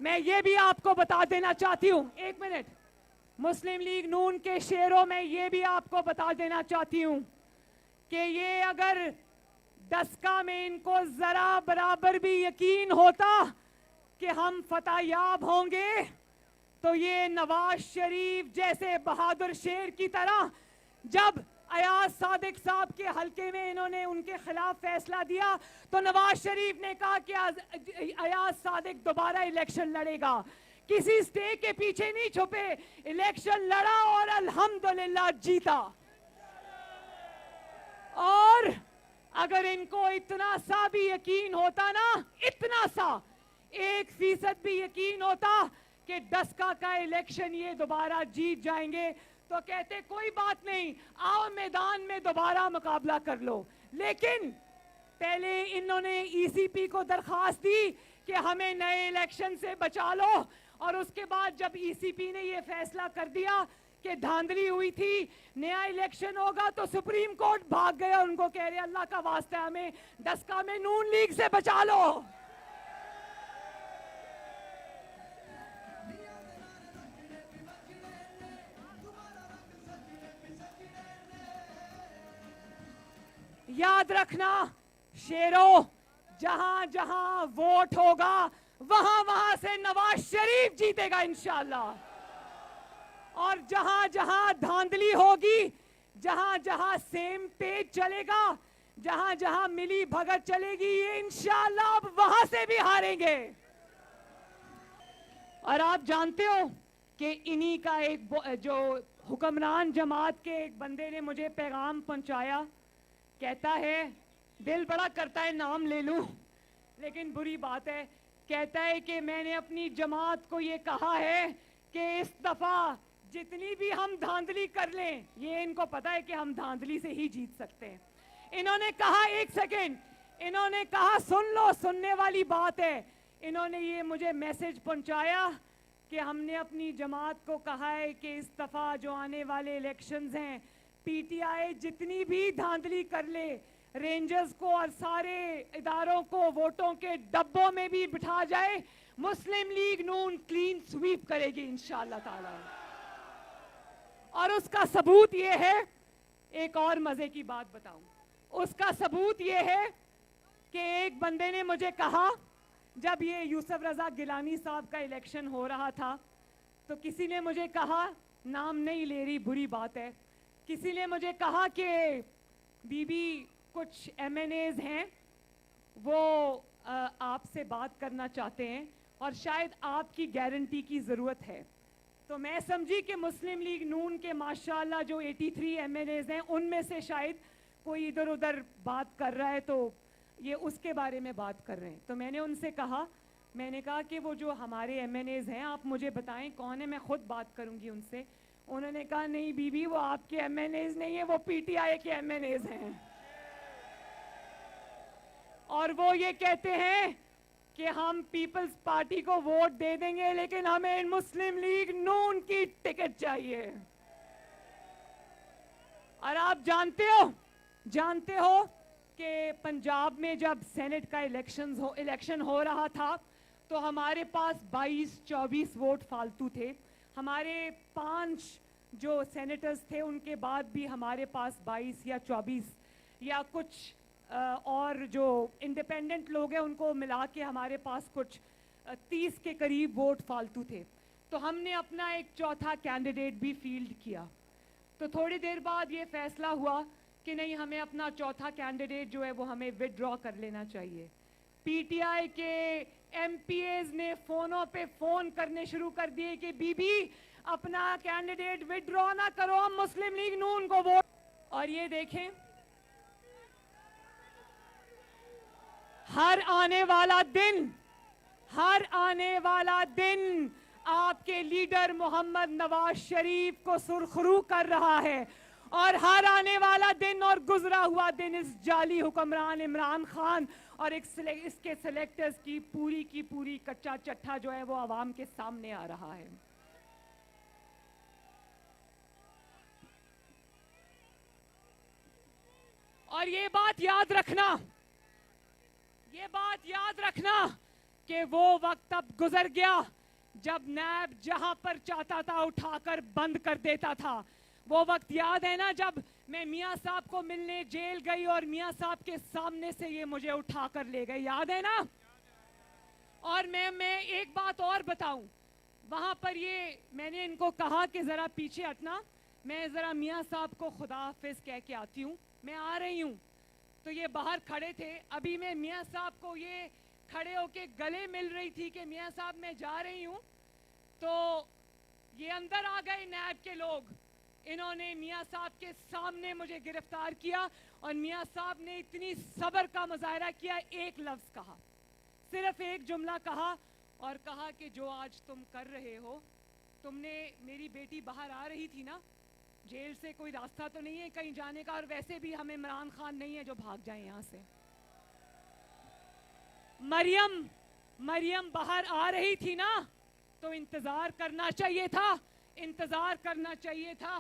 मैं ये भी आपको बता देना चाहती हूँ, एक मिनट, मुस्लिम लीग नून के शेरों में ये भी आपको बता देना चाहती हूँ कि ये अगर दस्का में इनको जरा बराबर भी यकीन होता कि हम फतहयाब होंगे तो ये नवाज शरीफ जैसे बहादुर शेर की तरह, जब अयाज सादिक साहब के हलके में इन्होंने उनके खिलाफ फैसला दिया तो नवाज शरीफ ने कहा कि अयाज सादिक दोबारा इलेक्शन लड़ेगा। किसी स्टे के पीछे नहीं छुपे, इलेक्शन लड़ा और अल्हम्दुलिल्लाह जीता। और अगर इनको इतना सा भी यकीन होता ना, इतना सा 1% भी यकीन होता कि दस्का का इलेक्शन ये दोबारा जीत जाएंगे तो कहते कोई बात नहीं, आओ मैदान में दोबारा मुकाबला कर लो। लेकिन पहले इन्होंने ईसीपी को दरखास्त दी कि हमें नए इलेक्शन से बचा लो और उसके बाद जब ईसीपी ने ये फैसला कर दिया कि धांधली हुई थी, नया इलेक्शन होगा, तो सुप्रीम कोर्ट भाग गए और उनको कह रहे अल्लाह का वास्ता हमें दस्का में नून लीग से बचा लो। याद रखना शेरों, जहां जहां वोट होगा वहां वहां से नवाज शरीफ जीतेगा इंशाअल्लाह। और जहां जहां धांधली होगी, जहां जहां सेम पेज चलेगा, जहां जहां मिली भगत चलेगी, ये इंशाअल्लाह अब वहां से भी हारेंगे। और आप जानते हो कि इन्हीं का एक जो हुक्मरान जमात के एक बंदे ने मुझे पैगाम पहुंचाया, कहता है, दिल बड़ा करता है नाम ले लूं लेकिन बुरी बात है, कहता है कि मैंने अपनी जमात को ये कहा है कि इस दफा जितनी भी हम धांधली कर लें, ये इनको पता है कि हम धांधली से ही जीत सकते हैं। इन्होंने कहा, एक सेकेंड, इन्होंने कहा सुन लो, सुनने वाली बात है, इन्होंने ये मुझे मैसेज पहुंचाया कि हमने अपनी जमात को कहा है कि इस दफा जो आने वाले इलेक्शंस हैं, पीटीआई जितनी भी धांधली कर ले, रेंजर्स को और सारे इदारों को वोटों के डब्बों में भी बिठा जाए, मुस्लिम लीग नून क्लीन स्वीप करेगी इंशाअल्लाह ताला। और उसका सबूत ये है, एक और मजे की बात बताऊं, उसका सबूत ये है कि एक बंदे ने मुझे कहा, जब ये यूसुफ रजा गिलानी साहब का इलेक्शन हो रहा था तो किसी ने मुझे कहा, नाम नहीं ले रही बुरी बात है, किसी ने मुझे कहा कि बीबी कुछ एमएनएज हैं वो आपसे बात करना चाहते हैं और शायद आपकी गारंटी की ज़रूरत है। तो मैं समझी कि मुस्लिम लीग नून के माशाल्लाह जो 83 एमएनएज हैं उनमें से शायद कोई इधर उधर बात कर रहा है, तो ये उसके बारे में बात कर रहे हैं। तो मैंने उनसे कहा, मैंने कहा कि वो जो हमारे एमएनएज हैं आप मुझे बताएं कौन है, मैं खुद बात करूंगी उनसे। उन्होंने कहा नहीं बीबी, वो आपके एमएनएज नहीं है, वो पीटीआई के एमएनएज हैं और वो ये कहते हैं कि हम पीपल्स पार्टी को वोट दे देंगे लेकिन हमें मुस्लिम लीग नून की टिकट चाहिए। और आप जानते हो कि पंजाब में जब सेनेट का इलेक्शन हो रहा था तो हमारे पास 22-24 वोट फालतू थे। हमारे 5 जो सेनेटर्स थे उनके बाद भी हमारे पास 22 या 24 या कुछ और जो इंडिपेंडेंट लोग हैं उनको मिला के हमारे पास कुछ 30 के करीब वोट फालतू थे। तो हमने अपना एक चौथा कैंडिडेट भी फील्ड किया। तो थोड़ी देर बाद ये फैसला हुआ कि नहीं, हमें अपना चौथा कैंडिडेट जो है वो हमें विदड्रॉ कर लेना चाहिए। पीटीआई के एमपीएज ने फोनों पे फोन करने शुरू कर दिए कि बीबी अपना कैंडिडेट विदड्रॉ ना करो, हम मुस्लिम लीग नून को वोट। और ये देखें, हर आने वाला दिन आपके लीडर मोहम्मद नवाज शरीफ को सुरखरू कर रहा है और हर आने वाला दिन और गुजरा हुआ दिन इस जाली हुक्मरान इमरान खान और इसके सिलेक्टर्स की पूरी कच्चा चट्ठा जो है वो आवाम के सामने आ रहा है। और ये बात याद रखना कि वो वक्त अब गुजर गया जब नैब जहां पर चाहता था उठाकर बंद कर देता था। वो वक्त याद है ना जब मैं मियां साहब को मिलने जेल गई और मियां साहब के सामने से ये मुझे उठाकर ले गए, याद है ना। और मैं एक बात और बताऊं, वहां पर ये मैंने इनको कहा कि जरा पीछे हटना, मैं जरा मियां साहब को खुदा हाफिज कह के आती हूँ, मैं आ रही हूँ। तो ये बाहर खड़े थे, अभी मैं मियां साहब को ये खड़े होके गले मिल रही थी कि मियां साहब मैं जा रही हूँ, तो ये अंदर आ गए नैब के लोग। इन्होंने मियां साहब के सामने मुझे गिरफ्तार किया और मियां साहब ने इतनी सब्र का मुजाहरा किया, एक लफ्ज कहा, सिर्फ एक जुमला कहा और कहा कि जो आज तुम कर रहे हो, तुमने, मेरी बेटी बाहर आ रही थी ना, जेल से कोई रास्ता तो नहीं है कहीं जाने का, और वैसे भी हम इमरान खान नहीं है जो भाग जाए यहाँ से। मरियम बाहर आ रही थी ना, तो इंतजार करना चाहिए था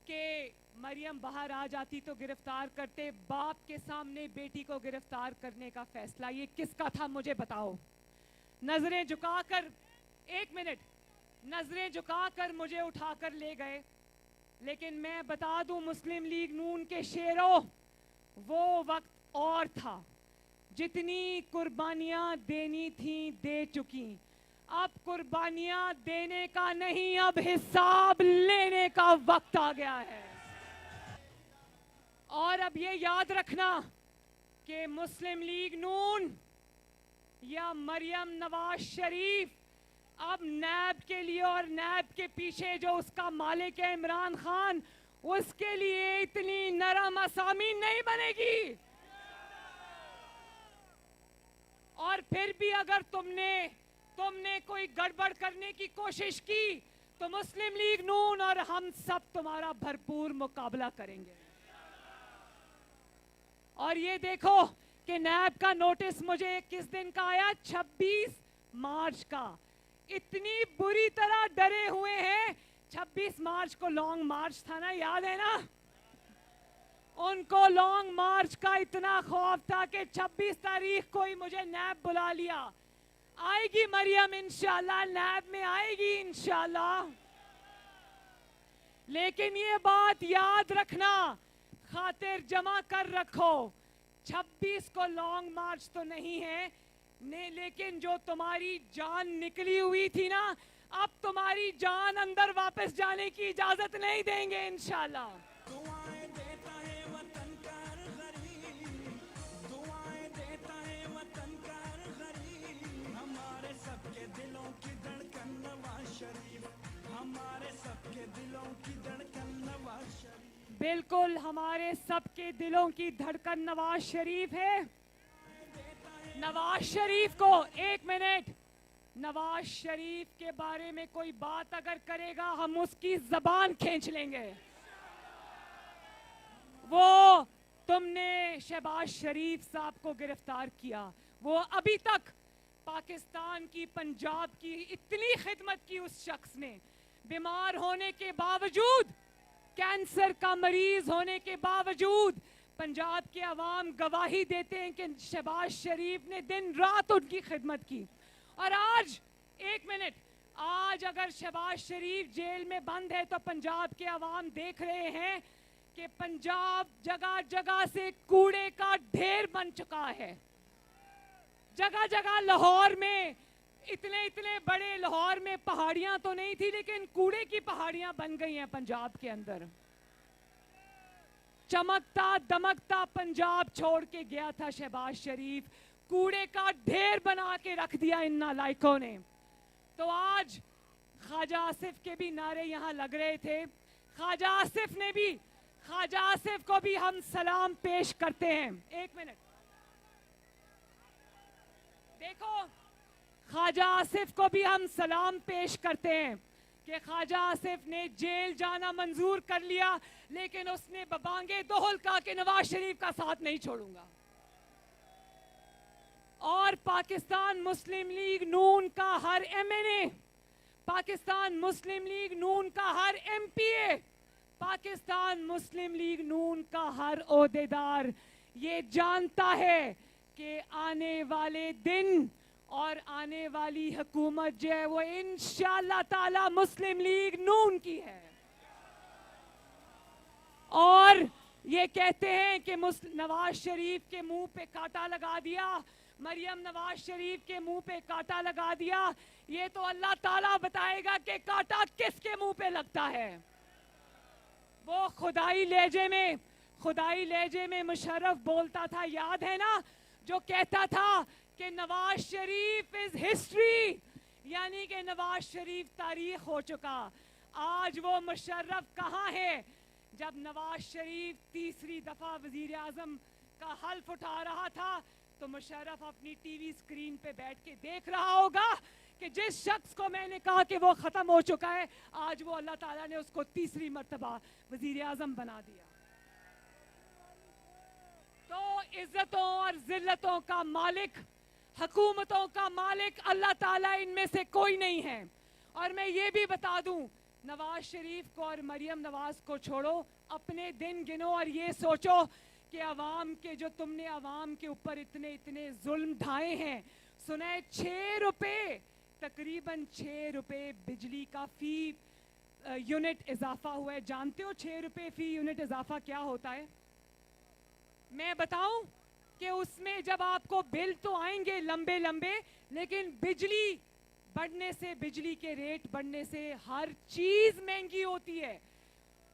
कि मरियम बाहर आ जाती तो गिरफ्तार करते। बाप के सामने बेटी को गिरफ्तार करने का फैसला ये किसका था मुझे बताओ। नजरें झुकाकर, एक मिनट, नजरें झुकाकर मुझे उठाकर ले गए। लेकिन मैं बता दूं मुस्लिम लीग नून के शेरों, वो वक्त और था, जितनी कुर्बानियां देनी थी दे चुकी, अब कुर्बानियां देने का नहीं, अब हिसाब लेने का वक्त आ गया है। और अब ये याद रखना कि मुस्लिम लीग नून या मरियम नवाज शरीफ अब नैब के लिए और नैब के पीछे जो उसका मालिक है इमरान खान, उसके लिए इतनी नरम असामी नहीं बनेगी। और फिर भी अगर तुमने कोई गड़बड़ करने की कोशिश की तो मुस्लिम लीग नून और हम सब तुम्हारा भरपूर मुकाबला करेंगे। और ये देखो कि नैब का नोटिस मुझे किस दिन का आया, 26 मार्च का। इतनी बुरी तरह डरे हुए हैं। 26 मार्च को लॉन्ग मार्च था ना, याद है ना? उनको लॉन्ग मार्च का इतना खौफ था कि 26 तारीख को ही मुझे नैब बुला लिया। आएगी मरियम इंशाल्लाह, नैब में आएगी इंशाल्लाह। लेकिन ये बात याद रखना, खातिर जमा कर रखो, 26 को लॉन्ग मार्च तो नहीं है ने, लेकिन जो तुम्हारी जान निकली हुई थी ना, अब तुम्हारी जान अंदर वापस जाने की इजाजत नहीं देंगे इंशाल्लाह। बिल्कुल हमारे सबके दिलों की धड़कन नवाज शरीफ है। नवाज शरीफ को, एक मिनट, नवाज शरीफ के बारे में कोई बात अगर करेगा हम उसकी जबान खींच लेंगे। वो तुमने शहबाज शरीफ साहब को गिरफ्तार किया, वो अभी तक पाकिस्तान की, पंजाब की इतनी खिदमत की उस शख्स ने, बीमार होने के बावजूद, कैंसर का मरीज होने के बावजूद पंजाब के अवाम गवाही देते हैं कि शहबाज शरीफ ने दिन रात उनकी खिदमत की। और आज, एक मिनट, आज अगर शहबाज शरीफ जेल में बंद है तो पंजाब के अवाम देख रहे हैं कि पंजाब जगह जगह से कूड़े का ढेर बन चुका है। जगह जगह लाहौर में, इतने बड़े लाहौर में पहाड़ियां तो नहीं थी, लेकिन कूड़े की पहाड़ियां बन गई हैं पंजाब के अंदर। चमकता दमकता पंजाब छोड़ के गया था शहबाज शरीफ, कूड़े का ढेर बना के रख दिया इन नालायकों ने। तो आज ख्वाजा आसिफ के भी नारे यहां लग रहे थे। ख्वाजा आसिफ को भी हम सलाम पेश करते हैं। एक मिनट देखो, ख्वाजा आसिफ को भी हम सलाम पेश करते हैं कि ख्वाजा आसिफ ने जेल जाना मंजूर कर लिया, लेकिन उसने बबांगे दोहल कहा कि नवाज शरीफ का साथ नहीं छोड़ूंगा। और पाकिस्तान मुस्लिम लीग नून का हर एमएनए, पाकिस्तान मुस्लिम लीग नून का हर एमपीए, पाकिस्तान मुस्लिम लीग नून का हर ओहदेदार ये जानता है कि आने वाले दिन और आने वाली हुकूमत जो है वो इंशाअल्लाह ताला मुस्लिम लीग नून की है। और ये कहते हैं कि नवाज शरीफ के मुंह पे कांटा लगा दिया, मरियम नवाज शरीफ के मुंह पे कांटा लगा दिया। ये तो अल्लाह ताला बताएगा कि कांटा किसके मुंह पे लगता है। वो खुदाई लहजे में मुशर्रफ बोलता था, याद है ना, जो कहता था कि नवाज शरीफ इज हिस्ट्री, यानी कि नवाज शरीफ तारीख हो चुका। आज वो मुशर्रफ कहाँ है? जब नवाज शरीफ तीसरी दफा वजीर आजम का हल्फ उठा रहा था तो मुशर्रफ अपनी टीवी स्क्रीन पे बैठ के देख रहा होगा कि जिस शख्स को मैंने कहा कि वो खत्म हो चुका है, आज वो अल्लाह ताला ने उसको तीसरी मर्तबा वजीर आजम बना दिया। तो इज्जतों और जिल्लतों का मालिक, हुकूमतों का मालिक अल्लाह ताला, इनमें से कोई नहीं है। और मैं ये भी बता दूं, नवाज शरीफ को और मरियम नवाज को छोड़ो, अपने दिन गिनो और ये सोचो कि अवाम के, जो तुमने अवाम के ऊपर इतने जुल्म ढाए हैं। सुना है 6 रुपए, तकरीबन 6 रुपए बिजली का फी यूनिट इजाफा हुआ है। जानते हो 6 रुपए फी यूनिट इजाफा क्या होता है? मैं बताऊं कि उसमें जब आपको बिल तो आएंगे लंबे लंबे, लेकिन बिजली बढ़ने से, बिजली के रेट बढ़ने से हर चीज महंगी होती है।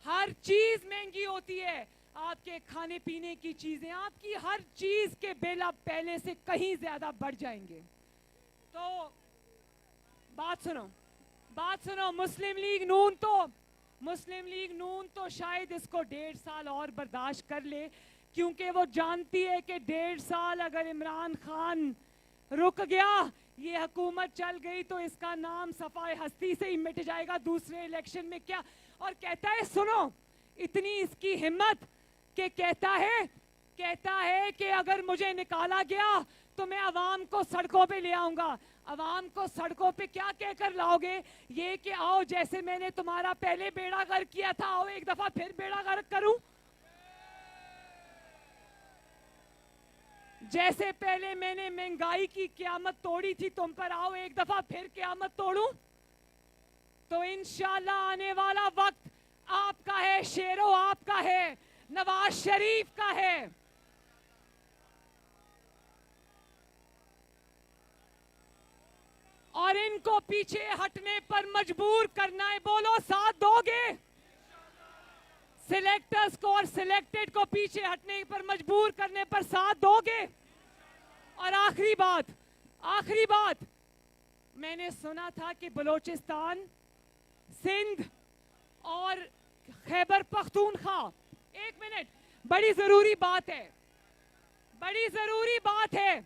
हर चीज महंगी होती है। आपके खाने पीने की चीजें, आपकी हर चीज के बिल अब पहले से कहीं ज्यादा बढ़ जाएंगे। तो बात सुनो। मुस्लिम लीग नून तो शायद इसको 1.5 साल और बर्दाश्त कर ले, क्योंकि वो जानती है कि 1.5 साल अगर इमरान खान रुक गया, ये हुकूमत चल गई, तो इसका नाम सफाए हस्ती से ही मिट जाएगा दूसरे इलेक्शन में। क्या और कहता है, सुनो, इतनी इसकी हिम्मत कि कहता है कि अगर मुझे निकाला गया तो मैं अवाम को सड़कों पे ले आऊंगा। अवाम को सड़कों पे क्या कहकर लाओगे? ये कि आओ जैसे मैंने तुम्हारा पहले बेड़ा गर्क किया था, आओ एक दफा फिर बेड़ा गर्क करूं। जैसे पहले मैंने महंगाई की क़यामत तोड़ी थी तुम पर, आओ एक दफा फिर क़यामत तोड़ूं। तो इंशाल्लाह आने वाला वक्त आपका है, शेरो आपका है, नवाज शरीफ का है। और इनको पीछे हटने पर मजबूर करना है, बोलो साथ दोगे? सिलेक्टर्स को और सिलेक्टेड को पीछे हटने पर मजबूर करने पर साथ दोगे? और आखिरी बात, मैंने सुना था कि बलोचिस्तान, सिंध और खैबर पख्तूनख्वा, एक मिनट, बड़ी जरूरी बात है।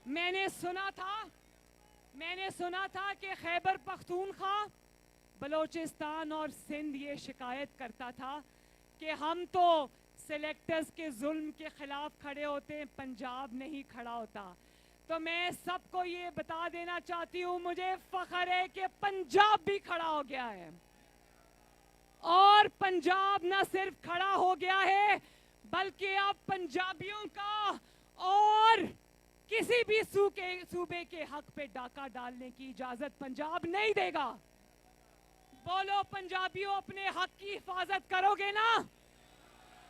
मैंने सुना था कि खैबर पख्तूनख्वा, बलोचिस्तान और सिंध ये शिकायत करता था कि हम तो सिलेक्टर्स के जुल्म के खिलाफ खड़े होते हैं, पंजाब नहीं खड़ा होता। तो मैं सबको ये बता देना चाहती हूँ, मुझे फख्र है कि पंजाब भी खड़ा हो गया है। और पंजाब न सिर्फ खड़ा हो गया है, बल्कि अब पंजाबियों का और किसी भी सूबे के हक पे डाका डालने की इजाजत पंजाब नहीं देगा। बोलो पंजाबियों, अपने हक की हिफाजत करोगे ना?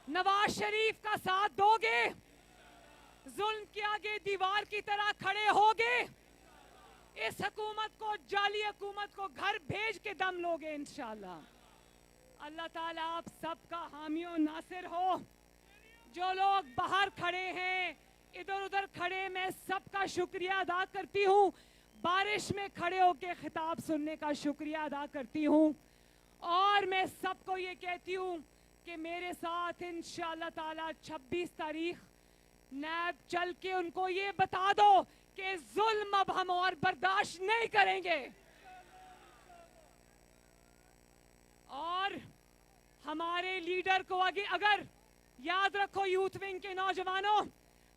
नवाज शरीफ का साथ दोगे? जुल्म के आगे दीवार की तरह खड़े होगे? इस हुकूमत को, जाली हुकूमत को घर भेज के दम लोगे इंशाल्लाह। अल्लाह ताला आप सबका हामी और नासिर हो। जो लोग बाहर खड़े हैं, इधर उधर खड़े, मैं सबका शुक्रिया अदा करती हूँ। बारिश में खड़े होकर खिताब सुनने का शुक्रिया अदा करती हूँ। और मैं सबको ये कहती हूँ कि मेरे साथ इंशाअल्लाह ताला 26 तारीख नैब चल के उनको ये बता दो कि जुल्म अब हम और बर्दाश्त नहीं करेंगे। और हमारे लीडर को आगे, अगर याद रखो यूथ विंग के नौजवानों,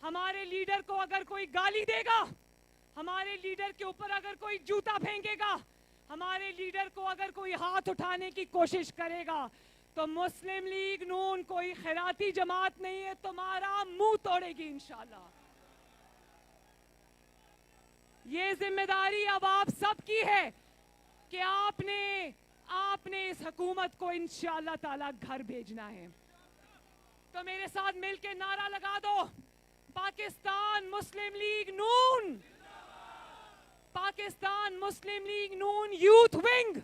हमारे लीडर को अगर कोई गाली देगा, हमारे लीडर के ऊपर अगर कोई जूता फेंकेगा, हमारे लीडर को अगर कोई हाथ उठाने की कोशिश करेगा, तो मुस्लिम लीग नून कोई खैराती जमात नहीं है, तुम्हारा मुंह तोड़ेगी इंशाल्लाह। ये जिम्मेदारी अब आप सबकी है कि आपने इस हुकूमत को इंशाअल्लाह ताला घर भेजना है। तो मेरे साथ मिलके नारा लगा दो, पाकिस्तान मुस्लिम लीग नून, पाकिस्तान मुस्लिम लीग नून यूथ विंग,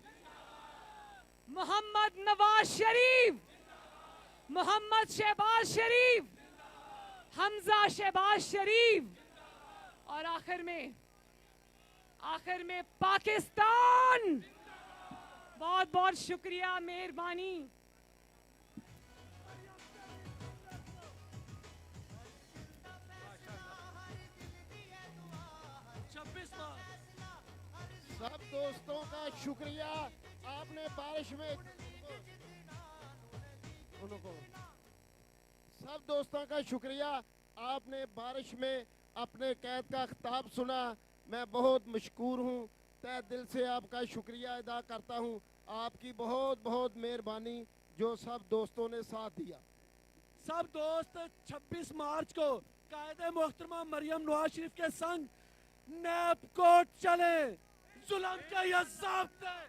मोहम्मद नवाज शरीफ, मोहम्मद शहबाज शरीफ, हमजा शहबाज शरीफ, और आखिर में पाकिस्तान। बहुत बहुत शुक्रिया, मेहरबानी। सब दोस्तों का शुक्रिया, आपने बारिश में सब दोस्तों का शुक्रिया, आपने बारिश में अपने कैद का खिताब सुना। मैं बहुत मशकूर हूँ, तहे दिल से आपका शुक्रिया अदा करता हूँ। आपकी बहुत बहुत मेहरबानी जो सब दोस्तों ने साथ दिया। सब दोस्त 26 मार्च को कायदे मोहतरमा मरियम नवाज शरीफ के संग नैब कोर्ट चले, जुल्म का यह ज़ाब्ता है।